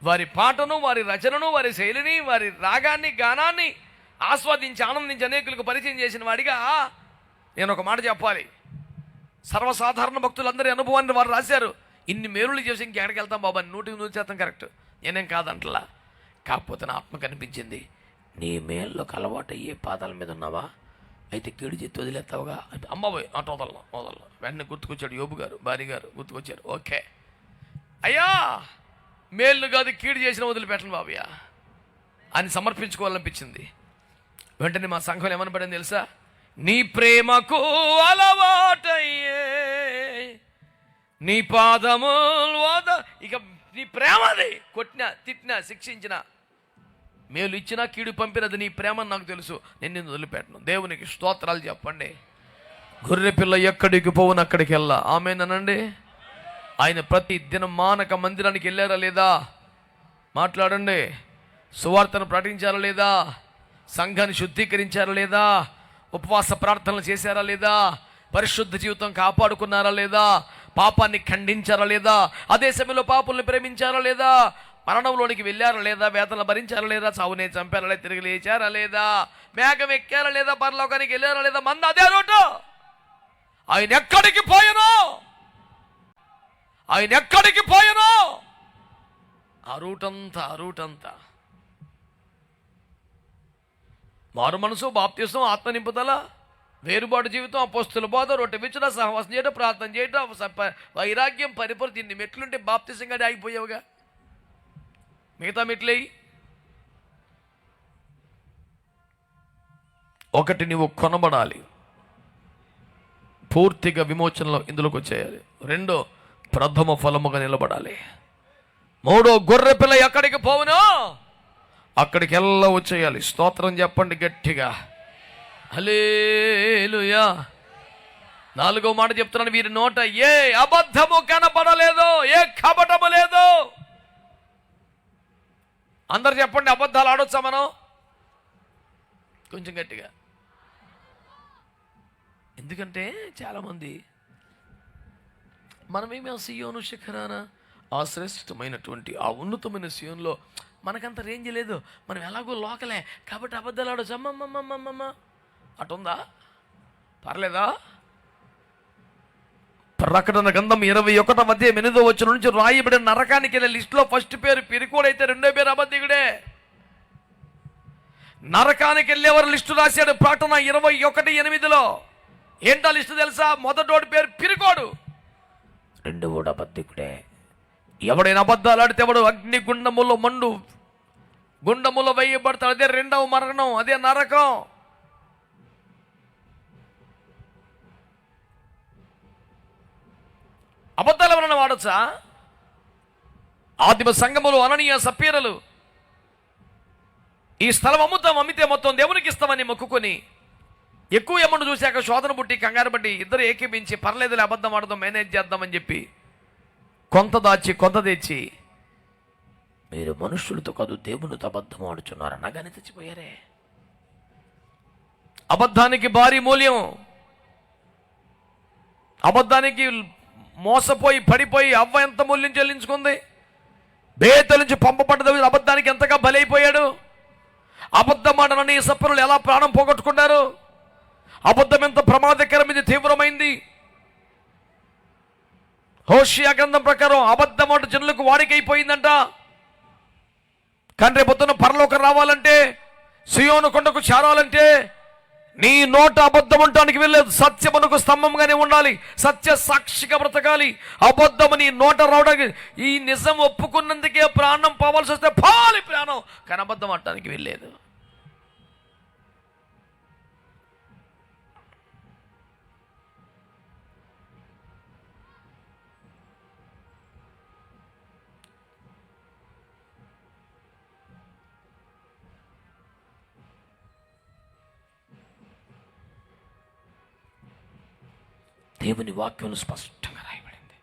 వారి పాటను, వారి రచనను, వారి శైలిని, వారి రాగాన్ని, గానాన్ని ఆస్వాదించి ఆనందించి అనేకులకు పరిచయం చేసిన వాడిగా నేను ఒక మాట చెప్పాలి. సర్వసాధారణ భక్తులందరి అనుభవాన్ని వారు రాశారు. ఇన్ని మేలులు చేసి ఇంకెక్కడికి వెళ్తాం బాబా, 100% కరెక్ట్, నేనేం కాదంటలా. కాకపోతే నా ఆత్మ కనిపించింది, నీ మేళ్ళకు అలవాటు అయ్యే పాదాల మీద ఉన్నావా, అయితే కీడు చేతి వదిలేస్తావుగా. అమ్మబోయ్ అటు వదలను. వెంటనే గుర్తుకొచ్చాడు యోబు గారు, భార్య గారు గుర్తుకొచ్చారు. ఓకే అయ్యా, మేలు కాదు కీడు చేసిన వదిలిపెట్టను బాబయ్య అని సమర్పించుకోవాలనిపించింది. వెంటనే మా సంఘం ఏమని పడింది తెలుసా, నీ ప్రేమకు అలవాటయ్యే నీ పాదములు ఇక నీ ప్రేమది, కొట్టినా తిట్టినా శిక్షించిన, మేలు ఇచ్చినా కీడు పంపినది నీ ప్రేమ నాకు తెలుసు, నేను నిన్ను వదిలిపెట్టను. దేవునికి స్తోత్రాలు చెప్పండి. గొర్రె పిల్ల ఎక్కడికి పోవును అక్కడికి వెళ్ళా. ఆమేనండి. ఆయన ప్రతి దినం మానక మందిరానికి వెళ్ళారా లేదా మాట్లాడండి. సువార్తను ప్రకటించారా లేదా, సంఘాన్ని శుద్ధీకరించారా లేదా, ఉపవాస ప్రార్థనలు చేశారా లేదా, పరిశుద్ధ జీవితం కాపాడుకున్నారా లేదా, పాపాన్ని ఖండించారా లేదా, అదే సమయంలో పాపుల్ని ప్రేమించారా లేదా, మరణంలోనికి వెళ్ళారా లేదా, వేదనలు భరించారా లేదా, చావునే చంపారా లేదా, తిరిగి లేచారా లేదా, మేఘం ఎక్కారా లేదా, పరలోకానికి వెళ్ళారా లేదా, మంద అదే రోడ్డు. ఆయన ఎక్కడికి పోయానో ఆ రూటంతా మారు మనసు, బాప్తిసం, ఆత్మ నింపుదల, వేరుబాటు జీవితం, అపోస్తుల బోధ, రొట్టె విచ్చడం, సహవాసం చేయడం, ప్రార్థన చేయడం, వైరాగ్యం, పరిపూర్తి. ఇన్ని మెట్లుంటే బాప్తిసంగా ఆగిపోయావుగా. మిగతా మెట్లే ఒకటి, నువ్వు కొనబడాలి, పూర్తిగా విమోచనలో ఇందులోకి వచ్చేయాలి. 2 ప్రథమ ఫలముగా నిలబడాలి. 3 గొర్రె పిల్ల ఎక్కడికి పోవునో అక్కడికి ఎలా వచ్చేయాలి. స్తోత్రం చెప్పండి గట్టిగా. హల్లెలూయా. 4వ మాట చెప్తున్నాను, వీరి నోట ఏ అబద్ధము కనపడలేదు, ఏ కపటము లేదు. అందరు చెప్పండి, అబద్ధాలు ఆడొచ్చా మనం? కొంచెం గట్టిగా. ఎందుకంటే చాలామంది మనమేమి సియోను శిఖరాన ఆ శ్రేష్టమైనటువంటి ఆ ఉన్నతమైన సీయంలో మనకంత రేంజ్ లేదు, మనం ఎలాగో లోకలే కాబట్టి అబద్ధాలు ఆడొచ్చు. అమ్మమ్మమ్మమ్మమ్మ అటుందా? పర్లేదా? ప్రకటన గ్రంథం 21:8 నుంచి రాయబడిన నరకానికి వెళ్ళే లిస్టులో ఫస్ట్ పేరు పిరికోడైతే రెండో పేరు అబద్ధికుడే. నరకానికి వెళ్ళేవారు లిస్టు రాశాడు ప్రకటన 21:8. ఏంటా లిస్టు తెలుసా? మొదటోడి పేరు పిరికోడు, రెండోడు అబద్ధికుడే. ఎవడైనా అబద్ధాలు ఆడితే వాడు అగ్ని గుండములో మండు గుండములో వేయబడతాడు. అదే రెండవ మరణం, అదే నరకం. అబద్ధాలు ఎవరైనా వాడచ్చా? ఆదిమ సంఘములు అననీయ సప్పీరలు ఈ స్థలం అమ్మితే మొత్తం దేవునికి ఇస్తామని మొక్కుకొని ఎక్కువ అమౌంట్ చూశాక శోధన పుట్టి కంగారు పట్టి ఇద్దరు ఏకీపించి పర్లేదులే అబద్ధం ఆడదాం, మేనేజ్ చేద్దామని చెప్పి కొంత దాచి కొంత తెచ్చి మీరు మనుషులతో కాదు దేవునితో అబద్ధం ఆడుచున్నారు అనగానే తెచ్చిపోయారే. అబద్ధానికి భారీ మూల్యం. అబద్ధానికి మోసపోయి పడిపోయి అవ్వ ఎంత మూల్యం చెల్లించుకుంది. బేతల నుంచి పంపబడ్డ అబద్ధానికి ఎంతగా బలైపోయాడు. అబద్ధం ఆడనని సప్పరులు ఎలా ప్రాణం పోగొట్టుకున్నారు. అబద్ధం ఎంత ప్రమాదకరమైంది, తీవ్రమైంది. హోషియా గ్రంథం ప్రకారం అబద్ధం ఆట జనులకు వాడికైపోయిందంట. కానీ రేపొద్దున పరలోకం రావాలంటే, సియోను కొండకు చేరాలంటే నీ నోట అబద్ధం ఉండటానికి వెళ్ళలేదు. సత్యమునకు స్తంభంగానే ఉండాలి, సత్య సాక్షిగా బ్రతకాలి. అబద్ధము నీ నోట రావడానికి, ఈ నిజం ఒప్పుకున్నందుకే ప్రాణం పోవాల్సి వస్తే పోవాలి ప్రాణం, కానీ అబద్ధం ఆడటానికి వెళ్ళలేదు. దేవుని వాక్యంలో స్పష్టంగా రాయబడింది.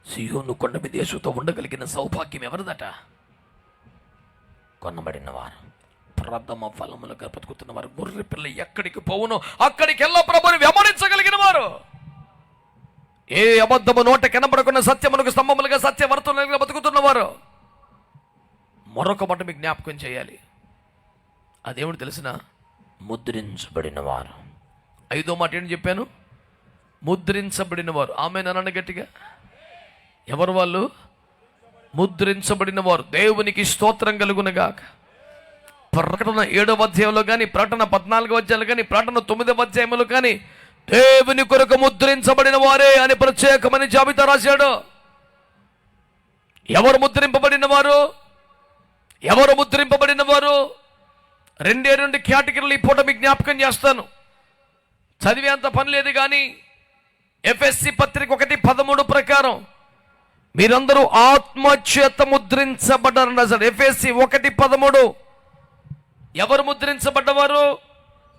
సియోను కొండ మీద యేసుతో ఉండగలిగిన సౌభాగ్యం ఎవరిదట? కొనబడిన వారు, ప్రథమ ఫలములుగా బతుకుతున్న వారు, గొర్రె పిల్ల ఎక్కడికి పోవునో అక్కడికి ఎల్ల ప్రభుని వెంబడించగలిగిన వారు, ఏ అబద్ధము నోట కనబడకున్న సత్యమునకు స్తంభములుగా సత్యవర్తనులుగా బతుకుతున్నవారు. మరొక మాట మీకు జ్ఞాపకం చేయాలి. అదేమిటి తెలిసిన? ముద్రించబడిన వారు. 5వ మాట ఏంటి చెప్పాను? ముద్రించబడిన వారు. ఆమె నన్ను గట్టిగా. ఎవరు వాళ్ళు? ముద్రించబడిన వారు. దేవునికి స్తోత్రం కలుగునగాక. ప్రకటన 7వ అధ్యాయంలో కానీ, ప్రకటన 14వ అధ్యాయంలో కానీ, ప్రకటన 9వ అధ్యాయంలో కానీ దేవుని కొరకు ముద్రించబడిన వారే అని ప్రత్యేకమైన జాబితా రాశాడు. ఎవరు ముద్రింపబడిన వారు? ఎవరు ముద్రింపబడిన వారు? 2 కేటగిరీలు ఈ పూట మీకు జ్ఞాపకం చేస్తాను. చదివేంత పని లేదు కానీ ఎఫెసీ పత్రిక 1:13 ప్రకారం మీరందరూ ఆత్మచేత ముద్రించబడ్డారు. ఎఫెసీ 1:13. ఎవరు ముద్రించబడ్డవారు?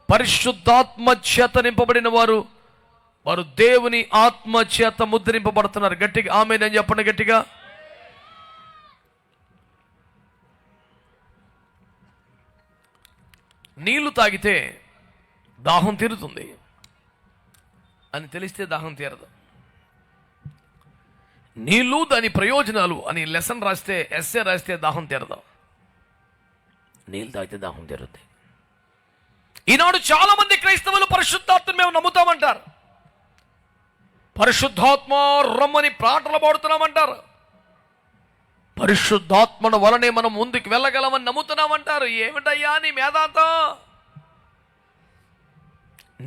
పరిశుద్ధాత్మ చేత నింపబడిన వారు. వారు దేవుని ఆత్మ చేత ముద్రింపబడుతున్నారు. గట్టిగా ఆమేన్ అని చెప్పండి గట్టిగా. నీళ్లు తాగితే దాహం తీరుతుంది అని తెలిస్తే దాహం తీరదు. నీళ్ళు దాని ప్రయోజనాలు అని లెసన్ రాస్తే, ఎస్సే రాస్తే దాహం తీరదు. నీళ్ళు తాగితే దాహం తీరుద్ది. ఈనాడు చాలా మంది క్రైస్తవులు పరిశుద్ధాత్మను మేము నమ్ముతామంటారు. పరిశుద్ధాత్మ రమ్మని పాటలు పాడుతున్నామంటారు. పరిశుద్ధాత్మను వలనే మనం ముందుకు వెళ్ళగలమని నమ్ముతున్నామంటారు. ఏమిటయ్యా నీ మేధాంతం?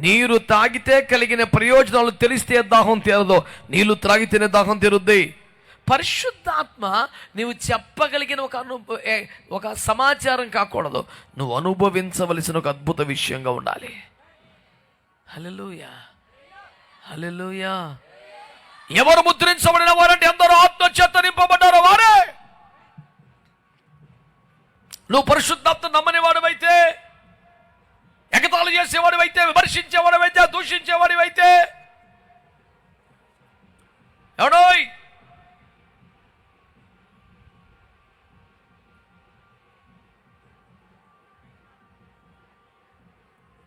నీరు తాగితే కలిగిన ప్రయోజనాలు తెలిస్తే దాహం తీరదు, నీళ్లు త్రాగితేనే దాహం తీరుద్ది. పరిశుద్ధాత్మ నువ్వు చెప్పగలిగిన ఒక సమాచారం కాకూడదు, నువ్వు అనుభవించవలసిన ఒక అద్భుత విషయంగా ఉండాలి. హల్లెలూయా, హల్లెలూయా. ఎవరు ముద్రించబడిన వారంటే అందరూ ఆత్మచేత నింపబడ్డారు వారే. నువ్వు పరిశుద్ధాత్మ నమ్మని వాడివైతే, ఎగతాళి చేసేవాడివైతే, విమర్శించేవాడివైతే, దూషించేవాడివైతే, ఎవడోయ్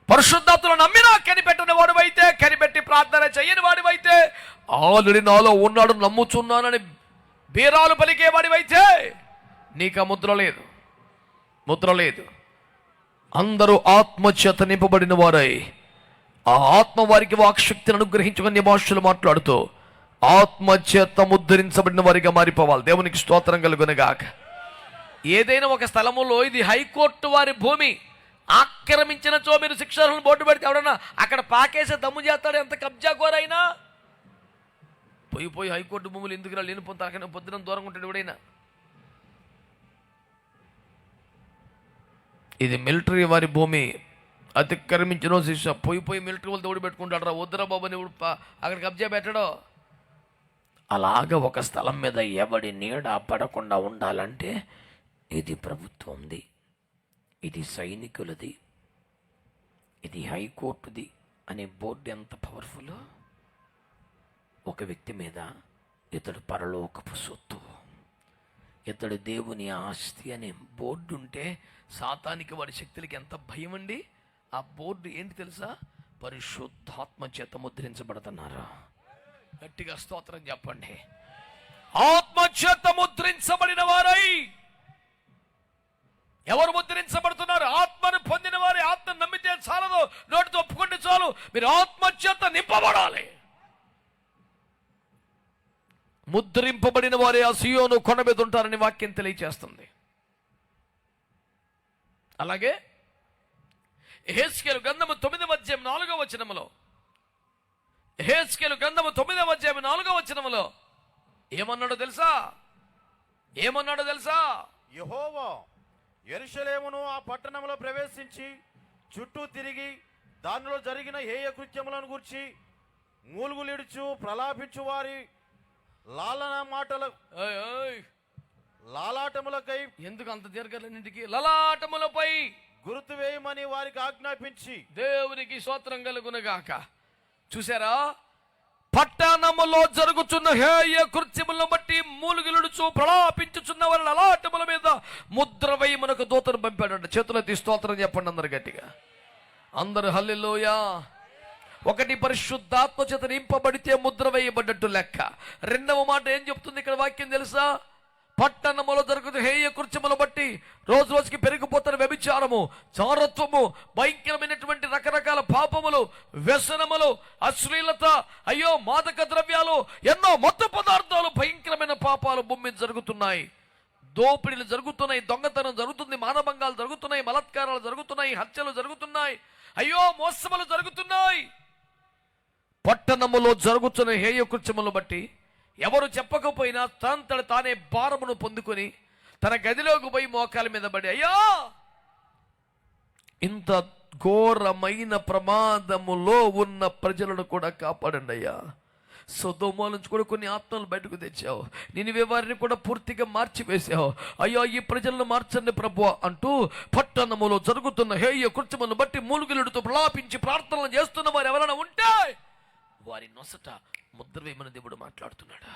పరిశుద్ధాత్మను నమ్మినా కనిపెట్టని వాడివైతే, కనిపెట్టి ప్రార్థన చేయని వాడివైతే, ఆల్రెడీ నాలో ఉన్నాడు నమ్ముచున్నానని బీరాలు పలికేవాడివైతే నీకు ఆ ముద్ర లేదు, ముద్ర లేదు. అందరూ ఆత్మచేత నింపబడిన వారై ఆ ఆత్మ వారికి వాక్శక్తిని అనుగ్రహించుకుని భాషలు మాట్లాడుతూ ఆత్మచేత ముద్రించబడిన వారిగా మారిపోవాలి. దేవునికి స్తోత్రం కలుగునుగాక. ఏదైనా ఒక స్థలములో ఇది హైకోర్టు వారి భూమి ఆక్రమించినచో మీరు శిక్షలను బోర్డు పెడితే ఎవడన్నా అక్కడ పాకేసే దమ్ము చేస్తాడు, ఎంత కబ్జా కోరైనా. పోయి హైకోర్టు భూములు ఎందుకు రా, లేని పొందుతాకనే పొద్దున దూరంగా ఉంటాడు ఎవడైనా. ఇది మిలిటరీ వారి భూమి, అతిక్రమించిన శిక్ష. పోయి మిలిటరీ వాళ్ళు దౌడు పెట్టుకుంటాడు రా, వద్దురా బాబు అని అక్కడ కబ్జా పెట్టడో. అలాగ ఒక స్థలం మీద ఎవడి నీడ పడకుండా ఉండాలంటే ఇది ప్రభుత్వంది, ఇది సైనికులది, ఇది హైకోర్టుది అనే బోర్డు ఎంత పవర్ఫుల్. ఒక వ్యక్తి మీద ఇతడు పరలోకపు సొత్తు, ఇతడు దేవుని ఆస్తి అనే బోర్డు ఉంటే సాతానికి వాడి శక్తులకి ఎంత భయం అండి. ఆ బోర్డు ఏంటి తెలుసా? పరిశుద్ధాత్మ చేత ముద్రించబడుతున్నారు. గట్టిగా స్తోత్రం చెప్పండి. ఆత్మచేత ముద్రించబడిన వారై ఎవరు ముద్రించబడుతున్నారు? ఆత్మను పొందిన వారి. ఆత్మను నమ్మితే చాలదు, నోటితో ఒప్పుకుంటే చాలు. మీరు ఆత్మచేత నింపబడాలి. ముద్రింపబడిన వారే ఆ సియోను కొండ మీద ఉంటారని వాక్యం తెలియచేస్తుంది. అలాగే యెహెజ్కేలు గ్రంథము 9వ అధ్యాయం 4వ వచనములో, యెహెజ్కేలు గ్రంథము 9వ అధ్యాయం 4వ వచనములో ఏమన్నాడో తెలుసా?
యెహోవా యెరూషలేమును ఆ పట్టణంలో ప్రవేశించి చుట్టూ తిరిగి దానిలో జరిగిన హేయ కృత్యములను గూర్చి మూలుగులిడుచు ప్రలాపించు వారి లాలాటములకై
ఎందుకు అంత దీర్ఘాలన్నింటికి లలాటములపై
గుర్తు వేయమని వారికి ఆజ్ఞాపించి.
దేవునికి స్తోత్రం కలుగునుగాక. చూసారా? పట్టణములో జరుగుతున్న హేయ కృత్యములను బట్టి మూలుగులుడుచు ప్రలాపించుచున్న వారి లలాటముల మీద ముద్ర వేయమనకు దూతను పంపాడంట. చేతులెత్తి స్తోత్రం చెప్పండి అందరు గట్టిగా. అందరు హల్లెలూయా. ఒకటి, పరిశుద్ధాత్మ చేత నింపబడితే ముద్ర వేయబడ్డట్టు లెక్క. రెండవ మాట ఏం చెప్తుంది ఇక్కడ వాక్యం తెలుసా? పట్టణములో జరుగుతున్న హేయ కృత్యములు బట్టి రోజు రోజుకి పెరిగిపోతున్న వ్యభిచారము, చారత్వము, భయంకరమైనటువంటి రకరకాల పాపములు, వ్యసనములు, అశ్లీలత, అయ్యో మాదక ద్రవ్యాలు, ఎన్నో మత్తు పదార్థాలు, భయంకరమైన పాపాలు భూమి మీద జరుగుతున్నాయి. దోపిడీలు జరుగుతున్నాయి, దొంగతనం జరుగుతుంది, మానభంగాలు జరుగుతున్నాయి, బలాత్కారాలు జరుగుతున్నాయి, హత్యలు జరుగుతున్నాయి, అయ్యో మోసములు జరుగుతున్నాయి. పట్టణములో జరుగుతున్న హేయ కృత్యములు బట్టి ఎవరు చెప్పకపోయినా తనంతట తానే భారమును పొందుకొని తన గదిలోకి పోయి మోకాల మీద పడి, అయ్యా ఇంత ఘోరమైన ప్రమాదములో ఉన్న ప్రజలను కూడా కాపాడండి అయ్యా. సొదొమ నుంచి కూడా కొన్ని ఆత్మలు బయటకు తెచ్చావు, నినివే వారిని కూడా పూర్తిగా మార్చివేశావు. అయ్యో ఈ ప్రజలను మార్చండి ప్రభువా అంటూ పట్టణములో జరుగుతున్న హేయ కృత్యములను బట్టి మూలుగులుడుతూ ప్రలాపించి ప్రార్థనలు చేస్తున్న వారు ఎవరైనా ఉంటే వారి నొసట ముద్ర వేయమని దేవుడు మాట్లాడుతున్నాడా.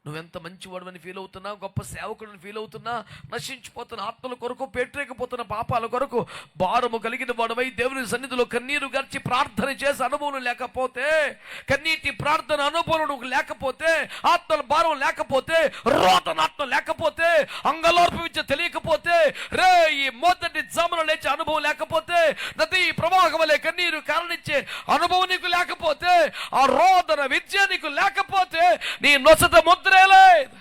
నువ్వెంత మంచివాడని ఫీల్ అవుతున్నా, గొప్ప సేవకుడిని ఫీల్ అవుతున్నా, నశించిపోతున్న ఆత్మల కొరకు, పేట్రేకపోతున్న పాపాల కొరకు భారము కలిగిన వాడవై దేవుని సన్నిధిలో కన్నీరు గర్చి ప్రార్థన చేసే అనుభవం లేకపోతే, కన్నీటి ప్రార్థన అనుభవం నువ్వు లేకపోతే, ఆత్మల భారం లేకపోతే, రోదనాత్మ లేకపోతే, అంగలోర్పు విద్య తెలియకపోతే, రే ఈ మొదటి జామున లేచే అనుభవం లేకపోతే, నది ప్రవాహం వలె కన్నీరు కారణించే అనుభవం నీకు లేకపోతే, ఆ రోదన విద్య నీకు లేకపోతే, నీ నొసట ముద్ర లేదు.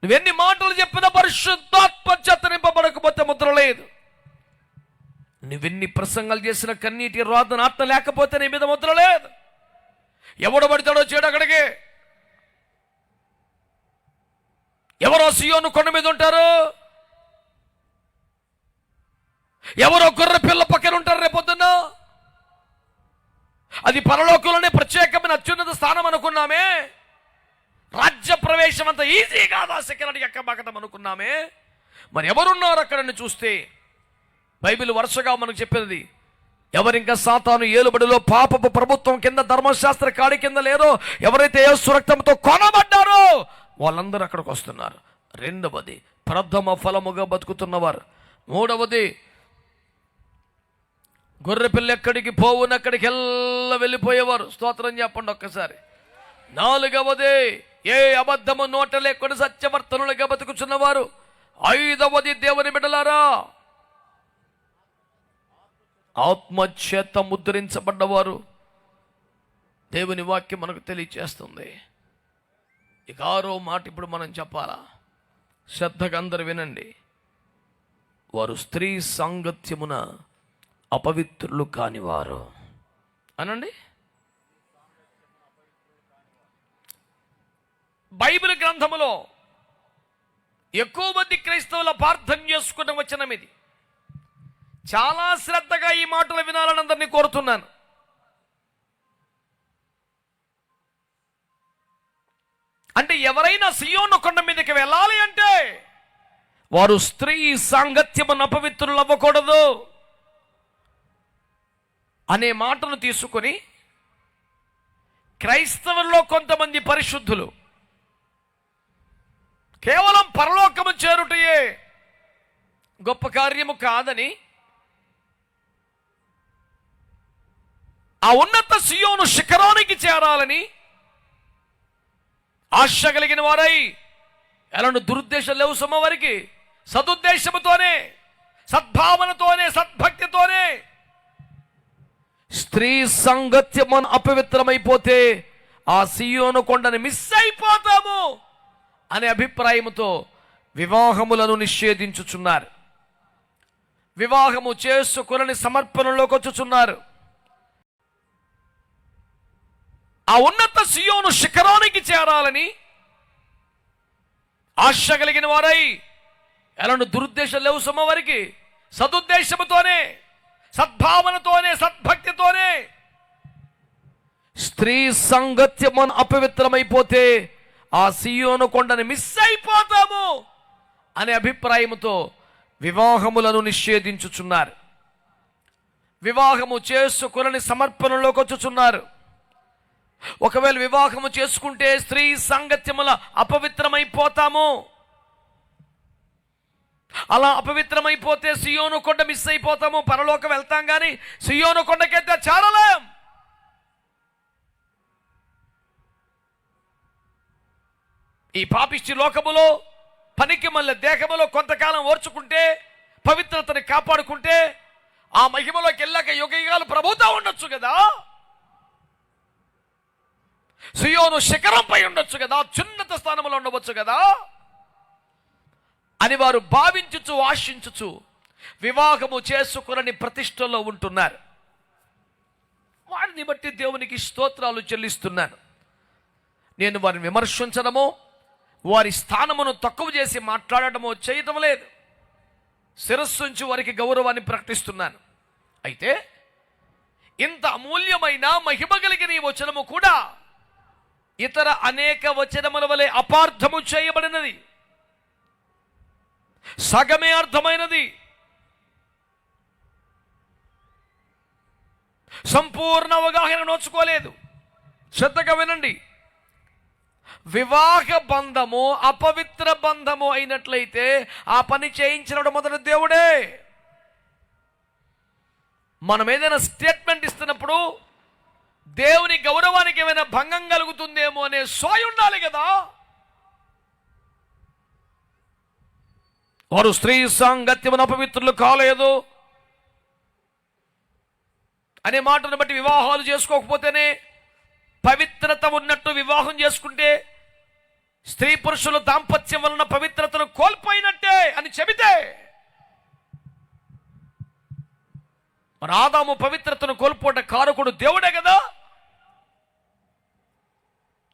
నువ్వెన్ని మాటలు చెప్పినా పరిశుద్ధాత్మ చేత నింపబడకపోతే ముద్ర లేదు. నువ్వెన్ని ప్రసంగాలు చేసిన కన్నీటి రోదన ఆత్మ లేకపోతే నీ మీద ముద్ర లేదు. ఎవడు పడతాడో చేయడు అక్కడికి. ఎవరో సియోను కొండ మీద ఉంటారు, ఎవరో గొర్రె పిల్ల పక్కన ఉంటారు రేపొద్దున్న. అది పరలోకంలోనే ప్రత్యేకమైన అత్యున్నత స్థానం అనుకున్నామే. రాజ్య ప్రవేశం అంత ఈజీ కాదా శిఖరానికి ఎక్కబాకటం అనుకున్నామే. మరి ఎవరున్నారు అక్కడని చూస్తే బైబిల్ వరుసగా మనకు చెప్పినది, ఎవరింకా సాతాను ఏలుబడిలో పాపపు ప్రభుత్వం కింద ధర్మశాస్త్ర కాడి కింద లేరో, ఎవరైతే యేసు రక్తంతో కొనబడ్డారో వాళ్ళందరూ అక్కడికి వస్తున్నారు. రెండవది ప్రథమ ఫలముగా బతుకుతున్నవారు. మూడవది గొర్రె పిల్ల ఎక్కడికి పోవును అక్కడికి వెళ్ళిపోయేవారు. స్తోత్రం చెప్పండి ఒక్కసారి. నాలుగవది ఏ అబద్ధము నోట లేకుండా సత్యవర్తనులుగా బతుకుచున్నవారు. 5వది దేవుని బిడ్డలారా, ఆత్మచేత ముద్రించబడ్డవారు. దేవుని వాక్యం మనకు తెలియచేస్తుంది. ఇక 6వ మాట ఇప్పుడు మనం చెప్పాలా? శ్రద్ధగా అందరూ వినండి. వారు స్త్రీ సాంగత్యమున అపవిత్రులు కానివారు అనండి. బైబిల్ గ్రంథములో ఎక్కువ మంది క్రైస్తవుల ప్రార్థన చేసుకున్న వచనం ఇది. చాలా శ్రద్ధగా ఈ మాటలు వినాలని అందరినీ కోరుతున్నాను. అంటే ఎవరైనా సియోను కొండ మీదకి వెళ్ళాలి అంటే వారు స్త్రీ సాంగత్యమున అపవిత్రులు అవ్వకూడదు అనే మాటను తీసుకొని క్రైస్తవుల్లో కొంతమంది పరిశుద్ధులు కేవలం పరలోకము చేరుటయే గొప్ప కార్యము కాదని, ఆ ఉన్నత సియోను శిఖరానికి చేరాలని ఆశ కలిగిన వారై ఎలాంటి దురుద్దేశం లేవు సుమ వారికి. సదుద్దేశముతోనే, సద్భావనతోనే, సద్భక్తితోనే స్త్రీ సాంగత్యం అపవిత్రమైపోతే ఆ సియోను కొండని మిస్ అయిపోతాము అనే అభిప్రాయంతో వివాహములను నిషేధించుచున్నారు. వివాహము చేసుకుని సమర్పణలోకి వచ్చుచున్నారు. ఆ ఉన్నత సియోను శిఖరానికి చేరాలని ఆశ కలిగిన వారై ఎలాంటి దురుద్దేశం లేవు సుమ వారికి. సదుద్దేశముతోనే, సద్భావనతోనే, సద్భక్తితోనే స్త్రీ సాంగత్యం అపవిత్రమైపోతే ఆ సియోను కొండని మిస్ అయిపోతాము అనే అభిప్రాయంతో వివాహములను నిషేధించుచున్నారు. వివాహము చేసుకుని సమర్పణలోకి వచ్చుచున్నారు. ఒకవేళ వివాహము చేసుకుంటే స్త్రీ సాంగత్యముల అపవిత్రమైపోతాము, అలా అపవిత్రమైపోతే సియోను కొండ మిస్ అయిపోతాము, పరలోకం వెళ్తాం కానీ సియోను కొండకైతే చేరలేం. ఈ పాపిష్టి లోకములో పనికి మళ్ళీ దేహములో కొంతకాలం ఓర్చుకుంటే, పవిత్రతని కాపాడుకుంటే ఆ మహిమలోకి వెళ్ళాక యుగయుగాలు ప్రభువుతో ఉండొచ్చు కదా, సియోను శిఖరంపై ఉండొచ్చు కదా, చున్నత స్థానంలో ఉండవచ్చు కదా అని వారు భావించుచు ఆశించుచు వివాహము చేసుకుని ప్రతిష్టలో ఉంటున్నారు. వారిని బట్టి దేవునికి స్తోత్రాలు చెల్లిస్తున్నాను. నేను వారిని విమర్శించడమో వారి స్థానమును తక్కువ చేసి మాట్లాడటమో చేయటం లేదు. శిరస్సు నుంచి వారికి గౌరవాన్ని ప్రకటిస్తున్నాను. అయితే ఇంత అమూల్యమైన మహిమ కలిగిన ఈ వచనము కూడా ఇతర అనేక వచనముల వలె అపార్థము చేయబడినది, సగమే అర్థమైనది, సంపూర్ణ అవగాహన నోచుకోలేదు. శ్రద్ధగా వినండి. వివాహ బంధము అపవిత్ర బంధము అయినట్లయితే ఆ పని చేయించినప్పుడు మొదటి దేవుడే. మనం ఏదైనా స్టేట్మెంట్ ఇస్తున్నప్పుడు దేవుని గౌరవానికి ఏమైనా భంగం కలుగుతుందేమో అనే సోయి ఉండాలి కదా. వారు స్త్రీ సాంగత్యమున అపవిత్రులు కాలేదు అనే మాటను బట్టి వివాహాలు చేసుకోకపోతేనే పవిత్రత ఉన్నట్టు వివాహం చేసుకుంటే స్త్రీ పురుషుల దాంపత్యం వలన పవిత్రతను కోల్పోయినట్టే అని చెబితే, మరి ఆదాము పవిత్రతను కోల్పోట కారకుడు దేవుడే కదా.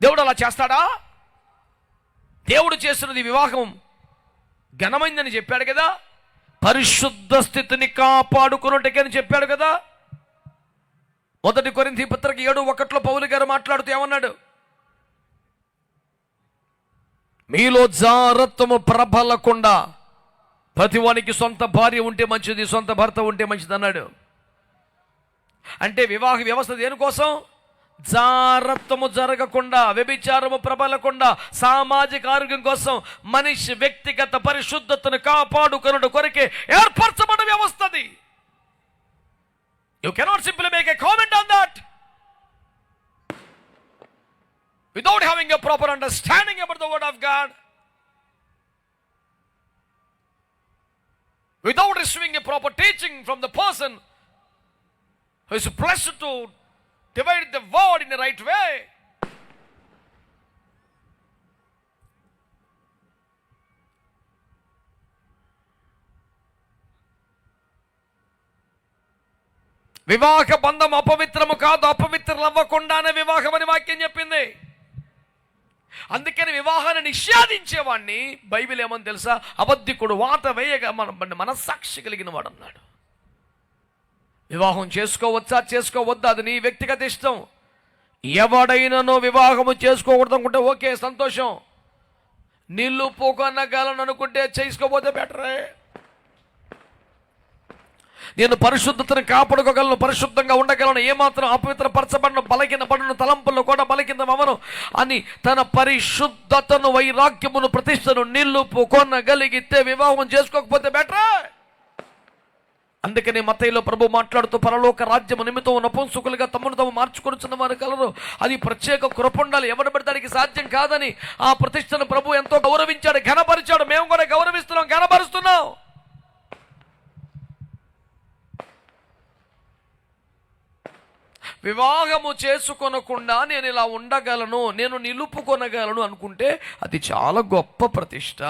దేవుడు అలా చేస్తాడా? దేవుడు చేసినది వివాహం ఘనమైందని చెప్పాడు కదా, పరిశుద్ధ స్థితిని కాపాడుకున్నట్టుకని చెప్పాడు కదా. 1 కొరింథీ పత్రిక 7:1 పౌలు గారు మాట్లాడుతూ ఏమన్నాడు? మీలో జారత్వము ప్రబలకుండా ప్రతివానికి సొంత భార్య ఉంటే మంచిది, సొంత భర్త ఉంటే మంచిది అన్నాడు. అంటే వివాహ వ్యవస్థ దేనికోసం? జారత్వము జరగకుండా, వ్యభిచారము ప్రబలకుండా, సామాజిక ఆరోగ్యం కోసం, మనిషి వ్యక్తిగత పరిశుద్ధతను కాపాడుకొనుట కొరకే ఏర్పరచబడిన వ్యవస్థది. You cannot simply make a comment on that. without having a proper understanding about the word of God, without receiving a proper teaching from the person who is blessed to divide the word in the right way, వివాహ బంధం అపవిత్రము కాదు, అపవిత్రం అవ్వకుండానే వివాహం అని వాక్యం చెప్పింది. అందుకని వివాహాన్ని నిషేధించేవాడిని బైబిల్ ఏమని తెలుసా? అబద్ధికుడు, వాత వేయగా మనస్సాక్షి కలిగిన వాడు అన్నాడు. వివాహం చేసుకోవచ్చా చేసుకోవద్దా అది నీ వ్యక్తిగత ఇష్టం. ఎవడైనానో వివాహము చేసుకోకూడదు అనుకుంటే ఓకే, సంతోషం. నీళ్ళు పోకనగలను అనుకుంటే చేసుకోపోతే బెటరే. నేను పరిశుద్ధతను కాపాడుకోగలను, పరిశుద్ధంగా ఉండగలను, ఏమాత్రం అపవిత్రపరచబడను, బలహీనపడను, తలంపుల్లో కూడా బలహీనమవను అని తన పరిశుద్ధతను, వైరాగ్యమును, ప్రతిష్టను నిలుపు కొనగలిగితే వివాహం చేసుకోకపోతే బెటరే. అందుకని మత్తయిలో ప్రభు మాట్లాడుతూ, పరలోక రాజ్యము నిమిత్తం నపుంసకులుగా తమను తాము మార్చుకొనుచున్న వారు కలరు, అది ప్రత్యేక కృప ఉండాలి, ఎవరు పెడతానికి సాధ్యం కాదని ఆ ప్రతిష్టను ప్రభు ఎంతో గౌరవించాడు, ఘనపరిచాడు. మేము కూడా గౌరవిస్తున్నాం, ఘనపరుస్తున్నాం. వివాహము చేసుకొనకుండా నేను ఇలా ఉండగలను, నేను నిలుపుకొనగలను అనుకుంటే అది చాలా గొప్ప ప్రతిష్ట,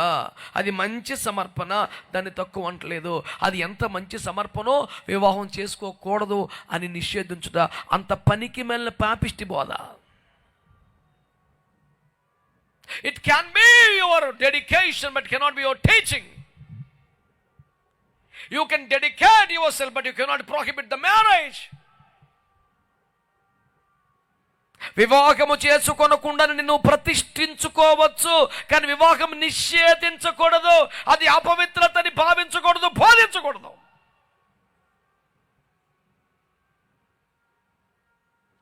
అది మంచి సమర్పణ, దాన్ని తక్కువ అంటలేదు. అది ఎంత మంచి సమర్పణో వివాహం చేసుకోకూడదు అని నిషేధించుట అంత పనికి మెల్ల పాపిష్టి బోధ. It can be your dedication but cannot be your teaching. You can dedicate your self but you cannot prohibit the marriage. వివాహము చేసుకొనకుండా నిన్ను ప్రతిష్ఠించుకోవచ్చు, కానీ వివాహం నిషేధించకూడదు, అది అపవిత్రతని భావించకూడదు, బోధించకూడదు.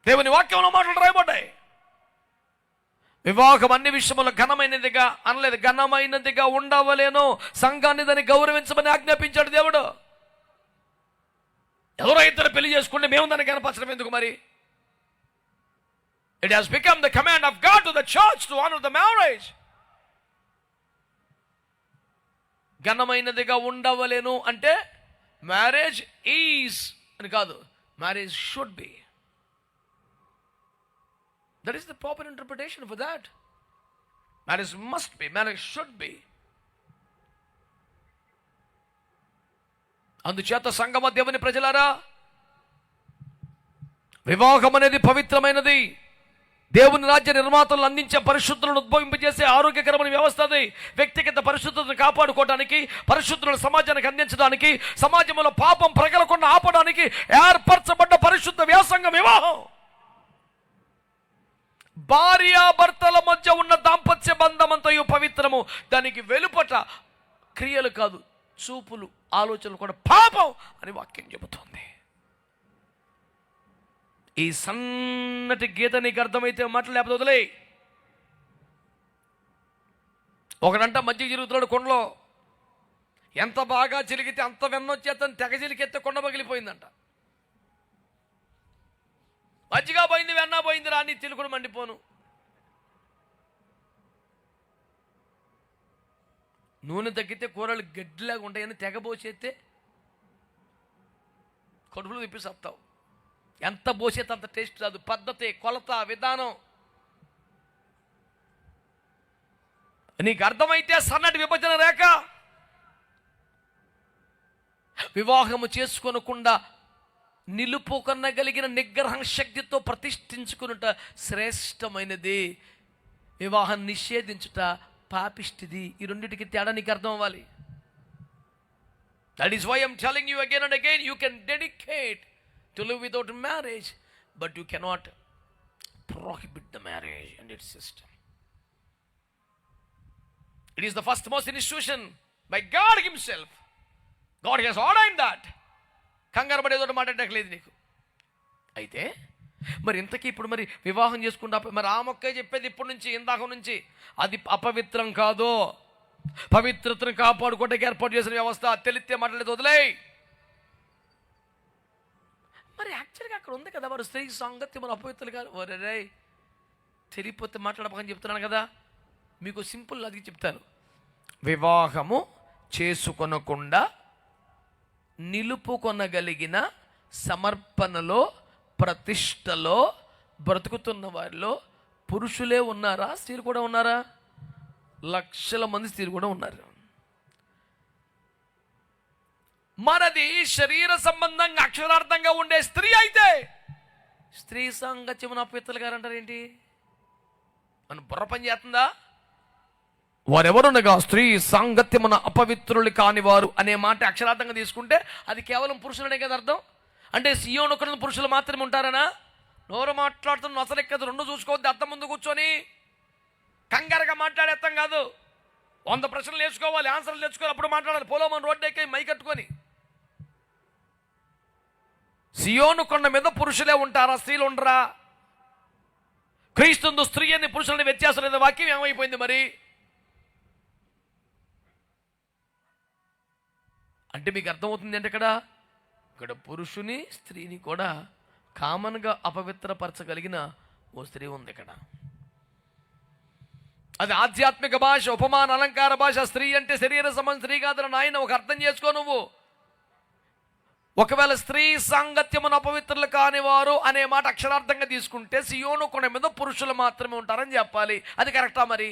దేవుని వాక్యంలో మాటలు రాయబడ్డాయి. వివాహం అన్ని విషయములు ఘనమైనదిగా అనలేదు, ఘనమైనదిగా ఉండవలేను, సంఘాన్ని దాన్ని గౌరవించమని ఆజ్ఞాపించాడు దేవుడు. ఎవరో ఇద్దరు పెళ్లి చేసుకుంటే మేము దాన్ని కనపరచడం ఎందుకు మరి? It has become the command of God to the church to honor the marriage. ఘనమైనదిగా ఉండవలేను అంటే మ్యారేజ్ ఈజ్ అని కాదు, marriage should be. That is the proper interpretation for that. Marriage must be, marriage should be. అందుచేత సంగమ దేవుని ప్రజలారా, వివాహం అనేది పవిత్రమైనది, దేవుని రాజ్య నిర్మాతలను అందించే, పరిశుద్ధులను ఉద్భవింపజేసే ఆరోగ్యకరమైన వ్యవస్థ అది. వ్యక్తిగత పరిశుద్ధతను కాపాడుకోవడానికి, పరిశుద్ధులను సమాజానికి అందించడానికి, సమాజంలో పాపం ప్రగలకుండా ఆపడానికి ఏర్పరచబడ్డ పరిశుద్ధ వ్యాసంగం వివాహం. భార్యాభర్తల మధ్య ఉన్న దాంపత్య బంధమంతయు పవిత్రము, దానికి వెలుపట క్రియలు కాదు, చూపులు, ఆలోచనలు కూడా పాపం అని వాక్యం చెబుతోంది. ఈ సన్నటి గీత నీకు అర్థమైతే మాటలు, లేకపోతే వదిలే. ఒకడంట మధ్య చిరుగుతున్నాడు కొండలో, ఎంత బాగా చిలిగితే అంత వెన్నొచ్చేతను తెగ చిలికెత్తే కొండ పగిలిపోయిందంట. మజ్జిగా పోయింది, వెన్న పోయింది, రాని చిలుకుడు మండిపోను. నూనె తగ్గితే కూరలు గడ్డిలాగా ఉంటాయని తెగబోసేస్తే కడుపులు తిప్పిసేస్తావు. ఎంత పోసేస్తే అంత టేస్ట్ రాదు. పద్ధతి, కొలత, విధానం నీకు అర్థమైతే సన్నటి విభజన రేఖ. వివాహము చేసుకోనకుండా నిలుపుకొనగలిగిన నిగ్రహం శక్తితో ప్రతిష్ఠించుకునుట శ్రేష్టమైనది, వివాహం నిషేధించుట పాపిష్టిది. ఈ రెండింటికి తేడా నీకు అర్థం అవ్వాలి. That is why I'm telling you again and again, you can dedicate to live without marriage, but you cannot prohibit the marriage and its system. It is the first most institution by God himself. God has ordained that. కంగారు పడేదోటి మాట్లాడట్లేదు నీకు. అయితే మరి ఇంతకీ ఇప్పుడు మరి వివాహం చేసుకుంటా మరి ఆ మొక్కే చెప్పేది ఇప్పటి నుంచి, ఇందాక నుంచి, అది అపవిత్రం కాదు, పవిత్రతను కాపాడుకోవడానికి ఏర్పాటు చేసిన వ్యవస్థ. తెలిస్తే మాట్లాడేది వదిలే. మరి యాక్చువల్గా అక్కడ ఉంది కదా, వారు స్త్రీ సాంగత్యములు అపవిత్రులు కాదు. ఒరే తెలియపోతే మాట్లాడపకని చెప్తున్నాను కదా. మీకు సింపుల్ అది చెప్తాను. వివాహము చేసుకొనకుండా నిలుపుకొనగలిగిన సమర్పణలో ప్రతిష్టలో బ్రతుకుతున్న వారిలో పురుషులే ఉన్నారా, స్త్రీలు కూడా ఉన్నారా? లక్షల మంది స్త్రీలు కూడా ఉన్నారు. మనది శరీర సంబంధంగా అక్షరార్థంగా ఉండే స్త్రీ అయితే స్త్రీ సాంగత్యమున అపవిత్రులు గారు అంటారు ఏంటి? మన బుర్ర పని చేస్తుందా? వారెవరునగా స్త్రీ సాంగత్యమున అపవిత్రులు కాని వారు అనే మాట అక్షరార్థంగా తీసుకుంటే అది కేవలం పురుషులనే కదా అర్థం. అంటే సియోను కొన్న పురుషులు మాత్రమే ఉంటారనా? నోరు మాట్లాడుతున్న అసలెక్కదు. రెండు చూసుకోవద్దు, అద్దం ముందు కూర్చొని కంగారుగా మాట్లాడేస్తాం కాదు. 100 ప్రశ్నలు వేసుకోవాలి, ఆన్సర్లు తెచ్చుకోవాలి, అప్పుడు మాట్లాడాలి. పోలో మన రోడ్డు ఎక్కి మై కట్టుకొని. సియోను కొండ మీద పురుషులే ఉంటారా, స్త్రీలు ఉండరా? క్రీస్తు స్త్రీ అని పురుషులని వ్యత్యాసం లేదా? వాక్యం ఏమైపోయింది మరి? అంటే మీకు అర్థమవుతుంది అంటే ఇక్కడ పురుషుని స్త్రీని కూడా కామన్గా అపవిత్రపరచగలిగిన ఓ స్త్రీ ఉంది ఇక్కడ. అది ఆధ్యాత్మిక భాష, ఉపమాన అలంకార భాష. స్త్రీ అంటే శరీర సంబంధం స్త్రీ కాదని నాయన ఒక అర్థం చేసుకో నువ్వు. ఒకవేళ స్త్రీ సాంగత్యమును అపవిత్రులు కానివారు అనే మాట అక్షరార్థంగా తీసుకుంటే సియోను కొండ మీద పురుషులు మాత్రమే ఉంటారని చెప్పాలి. అది కరెక్టా మరి?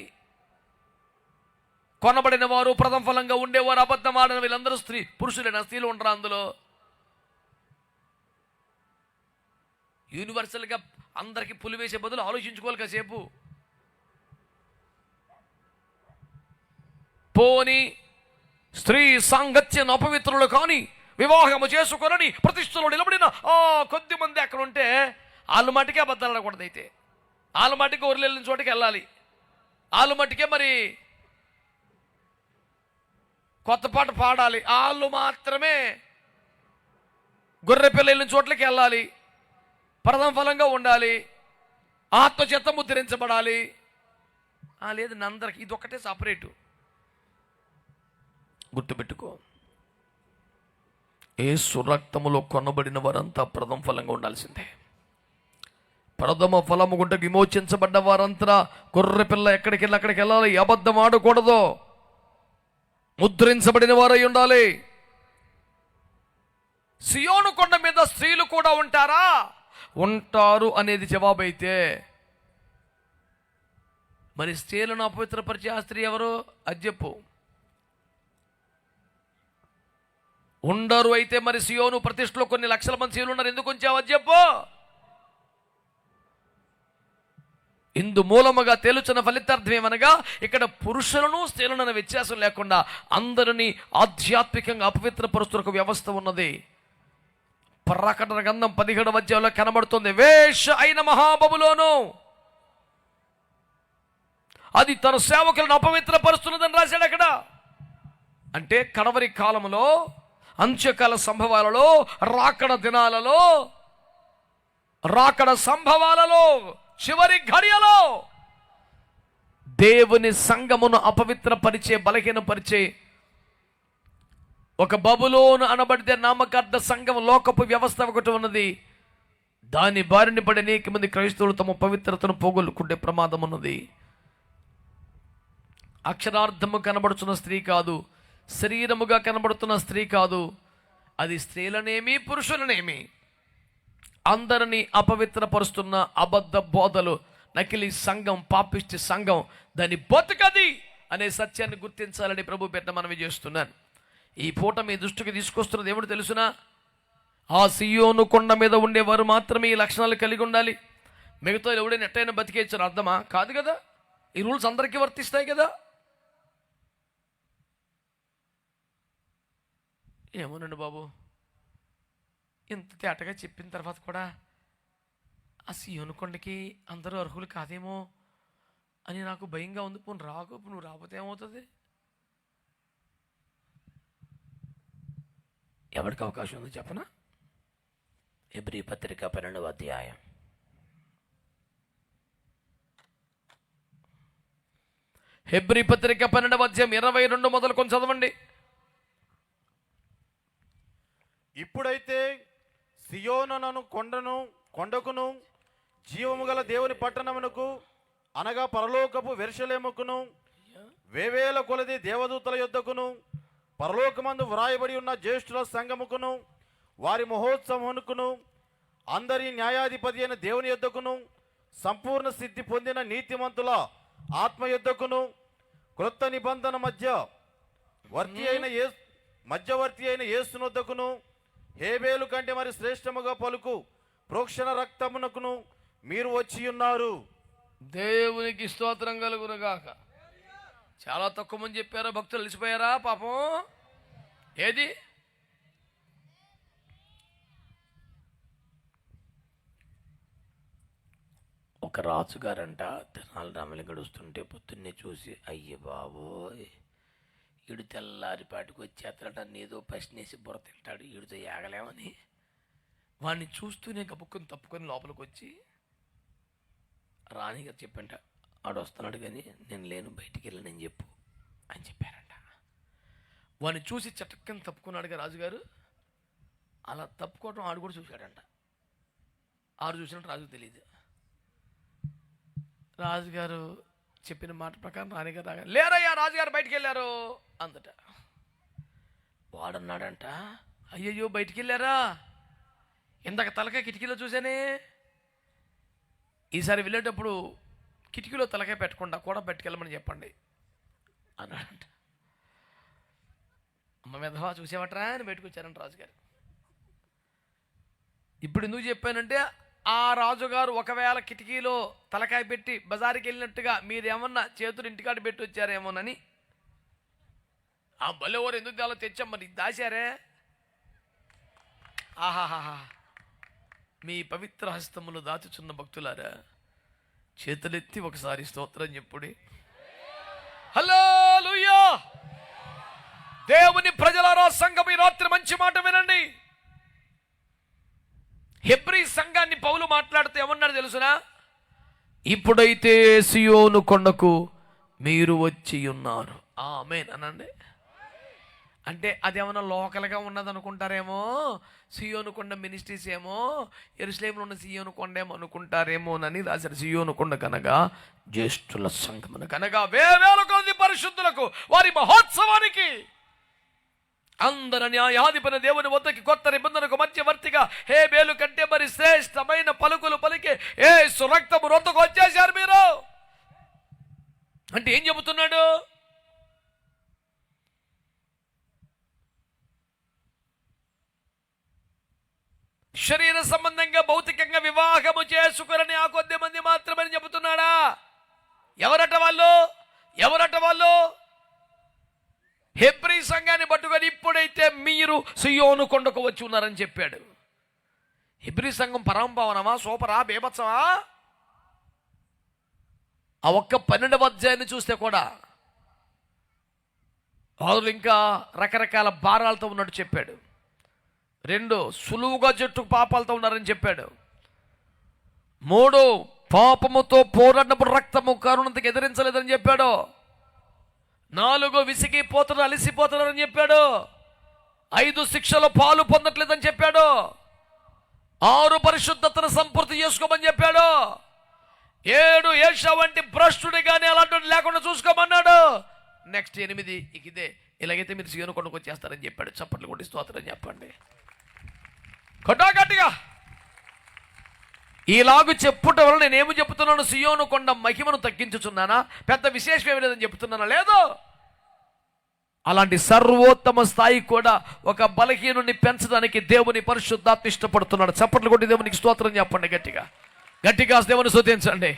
కొనబడిన వారు, ప్రథమ ఫలంగా ఉండేవారు, అబద్ధం ఆడిన వీళ్ళందరూ పురుషులేనా? స్త్రీలు ఉండరా అందులో? యూనివర్సల్గా అందరికీ పులి వేసే బదులు ఆలోచించుకోవాలి కాసేపు. పోని స్త్రీ సాంగత్యం అపవిత్రులు కానీ వివాహము చేసుకొనని ప్రతిష్టలో నిలబడిన కొద్ది మంది అక్కడ ఉంటే వాళ్ళ మటుకే అబద్ధాలు ఆడకూడదు. అయితే వాళ్ళ మటుకే ఊర్లెళ్ళిన చోటికి వెళ్ళాలి. వాళ్ళ మటుకే మరి కొత్త పాట పాడాలి. వాళ్ళు మాత్రమే గొర్రె పిల్ల వెళ్ళిన చోట్లకి వెళ్ళాలి. ప్రథమ ఫలంగా ఉండాలి. ఆత్మచేత ముద్రించబడాలి. లేదు నందరికి ఇది ఒక్కటే సపరేటు. గుర్తుపెట్టుకో, యేసు రక్తములో కొనబడిన వారంతా ప్రథమ ఫలంగా ఉండాల్సిందే. ప్రథమ ఫలము గుంట విమోచించబడ్డ వారంతా గొర్రె పిల్ల ఎక్కడికి వెళ్ళి అక్కడికి వెళ్ళాలి. అబద్ధం ఆడకూడదు. ముద్రించబడిన వారై ఉండాలి. సియోను కొండ మీద స్త్రీలు కూడా ఉంటారా? ఉంటారు అనేది జవాబు అయితే మరి స్త్రీలను అపవిత్రపరిచే ఆ స్త్రీ ఎవరు? అది చెప్పు. ఉండరు అయితే మరి సియోను ప్రతిష్టలో కొన్ని లక్షల మంది స్త్రీలు ఉన్నారు, ఎందుకు ఉంచావు? అది చెప్పు. ఇందు మూలముగా తేలుచున్న ఫలితార్థం ఏమనగా ఇక్కడ పురుషులను స్త్రీలను వ్యత్యాసం లేకుండా అందరినీ ఆధ్యాత్మికంగా అపవిత్రపరుస్తున్న ఒక వ్యవస్థ ఉన్నది. ప్రకటన గ్రంథం 17వ అధ్యాయంలో కనబడుతుంది. వేష అయిన మహాబబులోను అది తన సేవకులను అపవిత్రపరుస్తున్నదని రాశాడు అక్కడ. అంటే కడవరి కాలంలో, అంత్యకాల సంభవాలలో, రాకడ దినాలలో, రాకడ సంభవాలలో, చివరి ఘడియలో దేవుని సంఘమును అపవిత్రపరిచే, బలహీనపరిచే ఒక బబులోను అనబడితే నామకార్థ సంఘం లోకపు వ్యవస్థ ఒకటి ఉన్నది. దాని బారిన పడి అనేక మంది క్రైస్తవులు తమ పవిత్రతను పోగొట్టుకునే ప్రమాదం ఉన్నది. అక్షరార్థము కనబడుతున్న స్త్రీ కాదు, శరీరముగా కనబడుతున్న స్త్రీ కాదు, అది స్త్రీలనేమి పురుషులనేమి అందరినీ అపవిత్రపరుస్తున్న అబద్ధ బోధలు, నకిలీ సంఘం, పాపిష్టి సంఘం, దాని బతుకది అనే సత్యాన్ని గుర్తించాలని ప్రభు పెట్ట మనవి చేస్తున్నాను. ఈ పూట మీ దృష్టికి తీసుకొస్తున్నది ఏమిటి తెలుసునా? ఆ సియోను కొండ మీద ఉండేవారు మాత్రమే ఈ లక్షణాలు కలిగి ఉండాలి. మిగతా ఎవడైనా ఎట్టయినా బతికేచ్చారు అర్థమా? కాదు కదా. ఈ రూల్స్ అందరికీ వర్తిస్తాయి కదా. ఏమోనండి బాబు, ఇంత తేటగా చెప్పిన తర్వాత కూడా ఆ సియోను కొండకి అందరూ అర్హులు కాదేమో అని నాకు భయంగా ఉంది. పోను రాకు, నువ్వు రాకపోతే ఏమవుతుంది? ఎవరికి అవకాశం ఉంది చెప్పనా? హెబ్రీ పత్రిక 12వ అధ్యాయం. హెబ్రీ పత్రిక 12వ అధ్యాయం 22 మొదలుకొని చదవండి.
ఇప్పుడైతే సియోనును కొండకును జీవము గల దేవుని పట్టణమునకు అనగా పరలోకపు వెర్షలేముకును వేవేల కొలది దేవదూతల యొద్దకును పరలోకమందు వ్రాయబడి ఉన్న జ్యేష్ఠుల సంఘముకును వారి మహోత్సవమునకును అందరి న్యాయాధిపతి అయిన దేవుని యొద్దకును సంపూర్ణ సిద్ధి పొందిన నీతిమంతుల ఆత్మ యొద్దకును క్రొత్త నిబంధన మధ్యవర్తి అయిన యేసునొద్దకును హేబేలు కంటే మరి శ్రేష్టముగా పలుకు ప్రోక్షణ రక్తమునకును మీరు వచ్చి ఉన్నారు.
దేవునికి స్తోత్రం కలుగునుగాక. చాలా తక్కువ మంది చెప్పారా? భక్తులు అలసిపోయారా పాపం? ఏది ఒక రాజుగారంట తెనాలి రామలి గడుస్తుంటే పొద్దున్నే చూసి, అయ్య బాబోయ్ ఈడు తెల్లారిపాటికి వచ్చేస్తాడట, ఏదో ప్రశ్నేసి బుర్ర తింటాడు, ఈడితో ఏగలేమని వాడిని చూస్తూనే గబుక్కుని తప్పుకొని లోపలికి వచ్చి రాణిగారు చెప్పంట, ఆడు వస్తున్నాడు కానీ నేను లేను, బయటికి వెళ్ళనని చెప్పు అని చెప్పారంట. వాడిని చూసి చటక్కని తప్పుకున్నాడుగా రాజుగారు. అలా తప్పుకోవటం ఆడు కూడా చూశాడంట. ఆడు చూసినట్టు రాజుకు తెలియదు. రాజుగారు చెప్పిన మాట ప్రకారం రాణిగారు రాగా, లేరయ్యా రాజుగారు బయటికి వెళ్ళారు అందట. వాడన్నాడంట, అయ్యయ్యో బయటికి వెళ్ళారా, ఇందాక తలకాయ కిటికీలో చూశానే, ఈసారి వెళ్ళేటప్పుడు కిటికీలో తలకాయ పెట్టకుండా కూడా పెట్టుకెళ్ళమని చెప్పండి అన్నాడంట. అమ్మ మెదవా చూసేవట్రా అని బయటకు వచ్చారంట రాజుగారు. ఇప్పుడు ఎందుకు చెప్పానంటే, ఆ రాజుగారు ఒకవేళ కిటికీలో తలకాయ పెట్టి బజారుకి వెళ్ళినట్టుగా మీరేమన్నా చేతులు ఇంటికాడ పెట్టి వచ్చారేమోనని. ఆ బల్లెవరు ఎందుకు దాలో తెచ్చాం మరి దాచారే. ఆహాహా, మీ పవిత్ర హస్తములు దాచుచున్న భక్తులారా, చేతులెత్తి ఒకసారి స్తోత్రం చెప్పుడి. హల్లెలూయా. దేవుని ప్రజలారా, సంఘం ఈ రాత్రి మంచి మాట వినండి. హెబ్రీ సంఘాన్ని పౌలు మాట్లాడుతూ ఏమన్నాడు తెలుసునా? ఇప్పుడైతే సియోను కొండకు మీరు వచ్చి ఉన్నారు. ఆమేన్ అనండి. అంటే అదేమన్నా లోకల్గా ఉన్నది అనుకుంటారేమో, సియోను కొండ మినిస్ట్రీస్ ఏమో యెరూషలేములో ఉన్న సియోను కొండ ఏమో అనుకుంటారేమోనని రాశారు. సియోను కొండ కనగా జ్యేష్ఠుల సంఘమున కనగా వేవేల కొలది పరిశుద్ధులకు వారి మహోత్సవానికి అందరు న్యాయాధిపతి దేవుని వద్దకి కొత్త నిబంధనకు మధ్యవర్తిగా హేబేలు కంటే మరి శ్రేష్టమైన పలుకులు పలికే యేసు రక్తము రొద్దకు వచ్చేశారు మీరు. అంటే ఏం చెబుతున్నాడు? శరీర సంబంధంగా భౌతికంగా వివాహము చేసుకుని ఆ కొద్ది మంది మాత్రమే చెబుతున్నాడా? ఎవరట వాళ్ళు? హెబ్రీ సంఘాన్ని పట్టుకొని ఇప్పుడైతే మీరు సియోను కొండకు వచ్చి ఉన్నారని చెప్పాడు. హెబ్రీ సంఘం పరంభవనమా, సూపరా, బేభత్సమా? ఆ ఒక్క 12వ అధ్యాయాన్ని చూస్తే కూడా వాళ్ళు ఇంకా రకరకాల భారాలతో ఉన్నట్టు చెప్పాడు. 2 సులువుగా జట్టు పాపాలతో ఉన్నారని చెప్పాడు. 3 పాపముతో పోరాడినప్పుడు రక్తము కరుణంతకు ఎదిరించలేదని చెప్పాడు. 4 విసిగిపోతున్నారు, అలిసిపోతున్నారని చెప్పాడు. 5 శిక్షలో పాలు పొందట్లేదని చెప్పాడు. 6 పరిశుద్ధతను సంపూర్తి చేసుకోమని చెప్పాడు. 7 ఏషా వంటి భ్రష్టుడి కానీ అలాంటి లేకుండా చూసుకోమన్నాడు. నెక్స్ట్ 8 ఇదే, ఇలాగైతే మీరు సియోను కొండకు వచ్చేస్తారని చెప్పాడు. చప్పట్లు కొట్టి స్తోత్రం చెప్పండి గట్టిగా. ఇలాగ చెప్పుట వల్ల నేనేమి చెప్తున్నాను? సియోను కొండ మహిమను తగ్గించుచున్నానా? పెద్ద విశేషం ఏమి లేదని చెప్తున్నానా? లేదు. అలాంటి సర్వోత్తమ స్థాయి కూడా ఒక బలహీనుని పెంచడానికి దేవుని పరిశుద్ధాత్మ ఇష్టపడుతున్నాడు. చప్పట్లు కొట్టి దేవునికి స్తోత్రం చెప్పండి గట్టిగా దేవుని స్తుతించండి.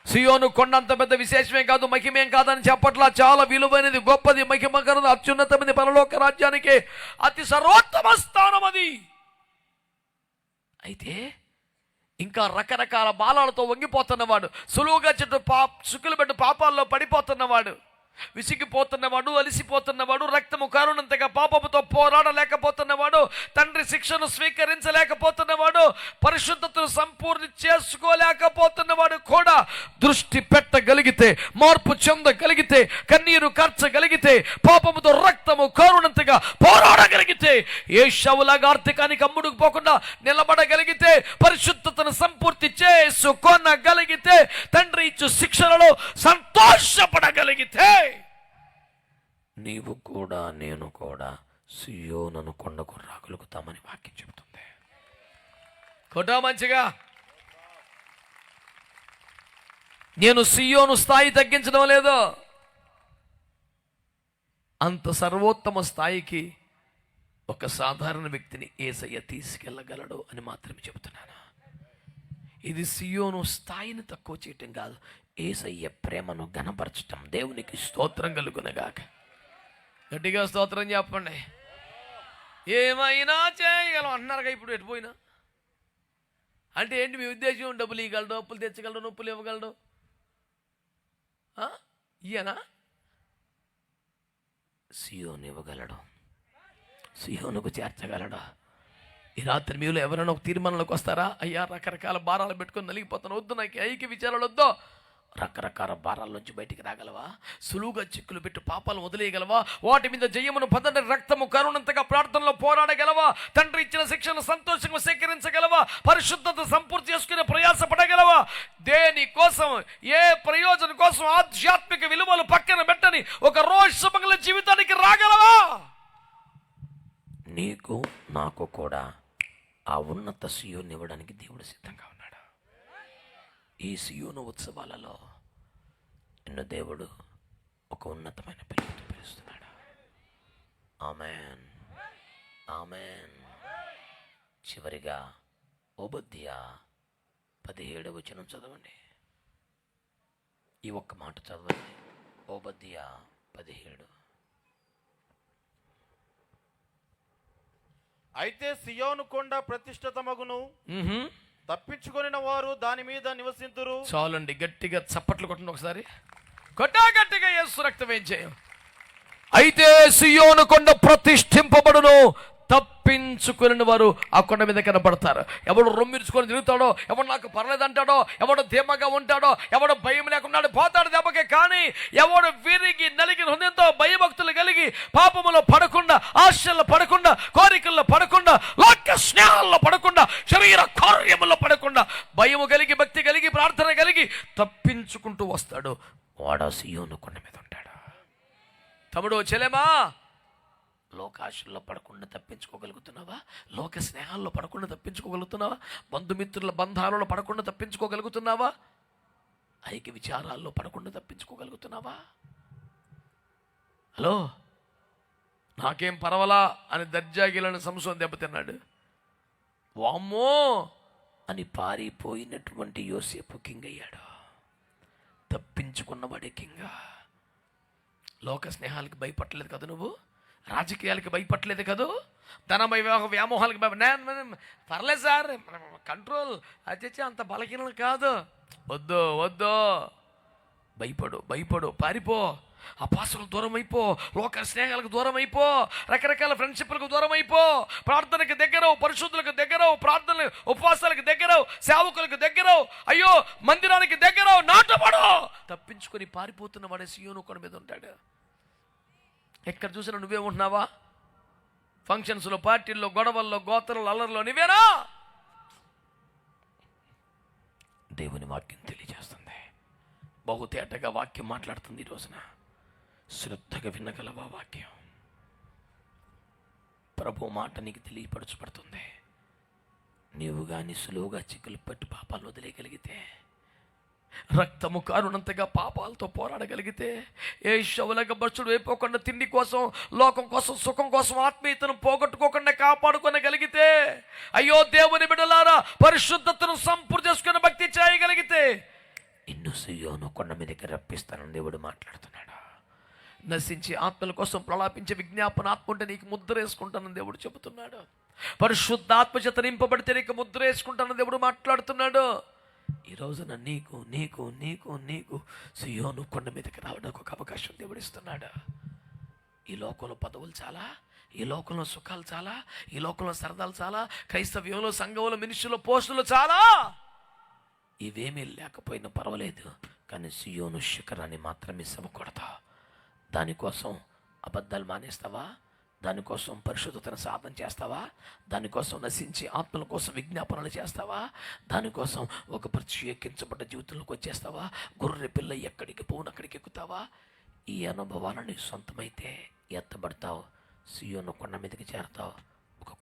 సియోను కొండ అంత పెద్ద విశేషమే కాదు, మహిమేం కాదని చెప్పట్లా. చాలా విలువైనది, గొప్పది, మహిమకరది, అత్యున్నతమైనది, పరలోక రాజ్యానికి అతి సర్వోత్తమ స్థానం అది. అయితే ఇంకా రకరకాల బాలాలతో వంగిపోతున్నవాడు, సులువుగా చెట్టు సుక్కులు పెట్టు పాపాల్లో పడిపోతున్నవాడు, విసిగిపోతున్నవాడు, అలిసిపోతున్నవాడు, రక్తము కారునంతగా పాపముతో పోరాడలేకపోతున్నవాడు, తండ్రి శిక్షను స్వీకరించలేకపోతున్నవాడు, పరిశుద్ధతను సంపూర్ణ చేసుకోలేకపోతున్నవాడు కూడా దృష్టి పెట్టగలిగితే, మార్పు చెందగలిగితే, కన్నీరు కార్చగలిగితే, పాపముతో రక్తము కారునంతగా పోరాడగలిగితే, ఏ శవులాగా ఆర్థికానికి అమ్ముడుకు పోకుండా నిలబడగలిగితే, పరిశుద్ధతను సంపూర్తి చేసుకోనగలిగితే, తండ్రి ఇచ్చు శిక్షలలో సంతోషపడగలిగితే, నీవు కూడా నేను కూడా సియోను కొండకు రాగలుగుతామని వాక్యం చెబుతుంది. కొట్టా మంచిగా. నేను సియోను స్థాయి తగ్గించడం లేదు, అంత సర్వోత్తమ స్థాయికి ఒక సాధారణ వ్యక్తిని యేసయ్య తీసుకెళ్ళగలడు అని మాత్రమే చెబుతున్నాను. ఇది సియోను స్థాయిని తక్కువ చేయటం కాదు, యేసయ్య ప్రేమను గణపరచటం. దేవునికి స్తోత్రం కలుగునగాక. గట్టిగా స్తోత్రం చెప్పండి. ఏమైనా చేయగలం అన్నారుగా, ఇప్పుడు ఎటుపోయినా అంటే ఏంటి మీ ఉద్దేశం? డబ్బులు ఇవ్వగలడు, అప్పులు తెచ్చగలడు, నొప్పులు ఇవ్వగలడు, ఇయనా? సియోను ఇవ్వగలడు, సియోనుకు చేర్చగలడు. ఈ రాత్రి మీలో ఎవరైనా ఒక తీర్మానంలోకి వస్తారా? అయ్యా రకరకాల భారాలు పెట్టుకొని నలిగిపోతాను, వద్దు, నాకు ఐక్య విచారాలు వద్దు. రకరకాల భారాల నుంచి బయటికి రాగలవా? సులువుగా చిక్కులు పెట్టి పాపాలను వదిలేయగలవా? వాటి మీద జయమును పొందండి, రక్తము కరుణంతగా ప్రార్థనలో పోరాడగలవా? తండ్రి ఇచ్చిన శిక్షను సంతోషంగా సేకరించగలవా? పరిశుద్ధత సంపూర్తి చేసుకునే ప్రయాసపడగలవా? దేని కోసం, ఏ ప్రయోజనం కోసం ఆధ్యాత్మిక విలువలు పక్కన పెట్టని ఒక రోషమంగళ జీవితానికి రాగలవా? నీకు నాకు కూడా ఆ ఉన్నత సియోను ఇవ్వడానికి దేవుడు సిద్ధంగా ఉన్నాడు. ఈ సియోను ఉత్సవాలలో నిన్ను దేవుడు ఒక ఉన్నతమైన పిలుపుతో పిలుస్తున్నాడు. ఆమేన్, ఆమేన్. చివరిగా ఓబద్యా 17వ వచనం చదవండి. ఈ ఒక్క మాట చదవండి. ఓబద్యా 17.
అయితే సియోను కొండ ప్రతిష్ఠితమగును, తప్పించుకొనిన వారు దాని మీద నివసింతురు.
చాలండి, గట్టిగా చప్పట్లు కొట్టండి ఒకసారి. గట్టిగా యేసు రక్తం ఏం చేయం. అయితే సియోను కొండ ప్రతిష్ఠింపబడును, తప్పించుకుని వారు ఆ కొండ మీద కనబడతారు. ఎవడు రొమ్మిర్చుకొని తిరుగుతాడో, ఎవడు నాకు పర్లేదంటాడో, ఎవడు ధీమగా ఉంటాడో, ఎవడు భయం లేకుండా పోతాడు దెబ్బకే. కానీ ఎవడు విరిగి నలిగిన హృదయంతో భయభక్తులు కలిగి పాపములో పడకుండా, ఆశల్లో పడకుండా, కోరికల్లో పడకుండా, లోక స్నేహాల్లో పడకుండా, శరీర కార్యముల్లో పడకుండా, భయము కలిగి, భక్తి కలిగి, ప్రార్థన కలిగి తప్పించుకుంటూ వస్తాడు. వాడు సియోను కొండ మీద ఉంటాడు. తమ్ముడు, చెల్లెమా, లోకాశల్లో పడకుండా తప్పించుకోగలుగుతున్నావా? లోక స్నేహాల్లో పడకుండా తప్పించుకోగలుగుతున్నావా? బంధుమిత్రుల బంధాలలో పడకుండా తప్పించుకోగలుగుతున్నావా? ఐక్య విచారాల్లో పడకుండా తప్పించుకోగలుగుతున్నావా? హలో, నాకేం పర్వాలా అని దర్జాగిలను సంసోను దెబ్బతిన్నాడు. వామ్మో అని పారిపోయినటువంటి యోసేపు కింగ్ అయ్యాడు. తప్పించుకున్నవాడే కింగ్. లోక స్నేహాలకి భయపడలేదు కదా నువ్వు, రాజకీయాలకి భయపడలేదు కదా, ధనమయ వ్యామోహాలకి పర్లేదు సార్, కంట్రోల్ అచ్చే అంత బలహీనలు కాదు. వద్దు వద్దు, భయపడు, పారిపో, అపాసులకు దూరం అయిపో, లోక స్నేహాలకు దూరం అయిపో, రకరకాల ఫ్రెండ్షిప్లకు దూరం అయిపో, ప్రార్థనకు దగ్గరవు, పరిశుద్ధులకు దగ్గరవు, ప్రార్థన ఉపవాసాలకు దగ్గరవు, సేవకులకు దగ్గరవు, అయ్యో మందిరానికి దగ్గరవు, నాటపడు. తప్పించుకొని పారిపోతున్న వాడే సియోను కొండ మీద ఉంటాడు. ఎక్కడ చూసినా నువ్వే ఉంటున్నావా? ఫంక్షన్స్లో, పార్టీల్లో, గొడవల్లో, గోతరలో, అల్లర్లో నువ్వేనా? దేవుని వాక్యం తెలియజేస్తుంది, బహుతేటగా వాక్యం మాట్లాడుతుంది. ఈ రోజున శ్రద్ధగా వినగలవా? వాక్యం ప్రభు మాట నీకు తెలియపరచబడుతుంది. నీవు కానీ సులువుగా చిక్కులు పట్టి పాపాలు వదిలేయగలిగితే, రక్తము కారునంతగా పాపాలతో పోరాడగలిగితే, ఏ శవులగా బస్సుడు అయిపోకుండా, తిండి కోసం, లోకం కోసం, సుఖం కోసం ఆత్మీయతను పోగొట్టుకోకుండా కాపాడుకోగలిగితే, అయ్యో దేవుని బిడ్డలారా, పరిశుద్ధతను సంపూర్తి చేసుకుని భక్తి చేయగలిగితే, ఇన్ను సియోను కొండ మీదకి రప్పిస్తానని దేవుడు మాట్లాడుతున్నాడు. నశించి ఆత్మల కోసం ప్రలాపించే విజ్ఞాపన ఆత్మ ఉంటే నీకు ముద్ర వేసుకుంటానని దేవుడు చెబుతున్నాడు. పరిశుద్ధ ఆత్మ చేత నింపబడితే నీకు ముద్ర వేసుకుంటానని దేవుడు మాట్లాడుతున్నాడు. ఈ రోజున నీకు నీకు నీకు నీకు సియోను కొండ మీదకి రావడానికి ఒక అవకాశం దేవుడు ఇస్తున్నాడు. ఈ లోకంలో పదవులు చాలా, ఈ లోకంలో సుఖాలు చాలా, ఈ లోకంలో సరదాలు చాలా, క్రైస్తవ్యంలో, సంఘంలో, మినిస్ట్రీలో పోస్టులు చాలా. ఇవేమీ లేకపోయినా పర్వాలేదు, కానీ సియోను శిఖరాన్ని మాత్రం మిస్ అవ్వకూడదు. దానికోసం అబద్ధాలు మానేస్తావా? దానికోసం పరిశుద్ధతను సాధన చేస్తావా? దానికోసం నశించి ఆత్మల కోసం విజ్ఞాపనలు చేస్తావా? దానికోసం ఒక ప్రత్యేకించబడ్డ జీవితంలోకి వచ్చేస్తావా? గొర్రె పిల్ల ఎక్కడికి పోను అక్కడికి ఎక్కుతావా? ఈ అనుభవాలను సొంతమైతే ఎత్తబడతావు, సియోను కొండ మీదకి చేరతావు.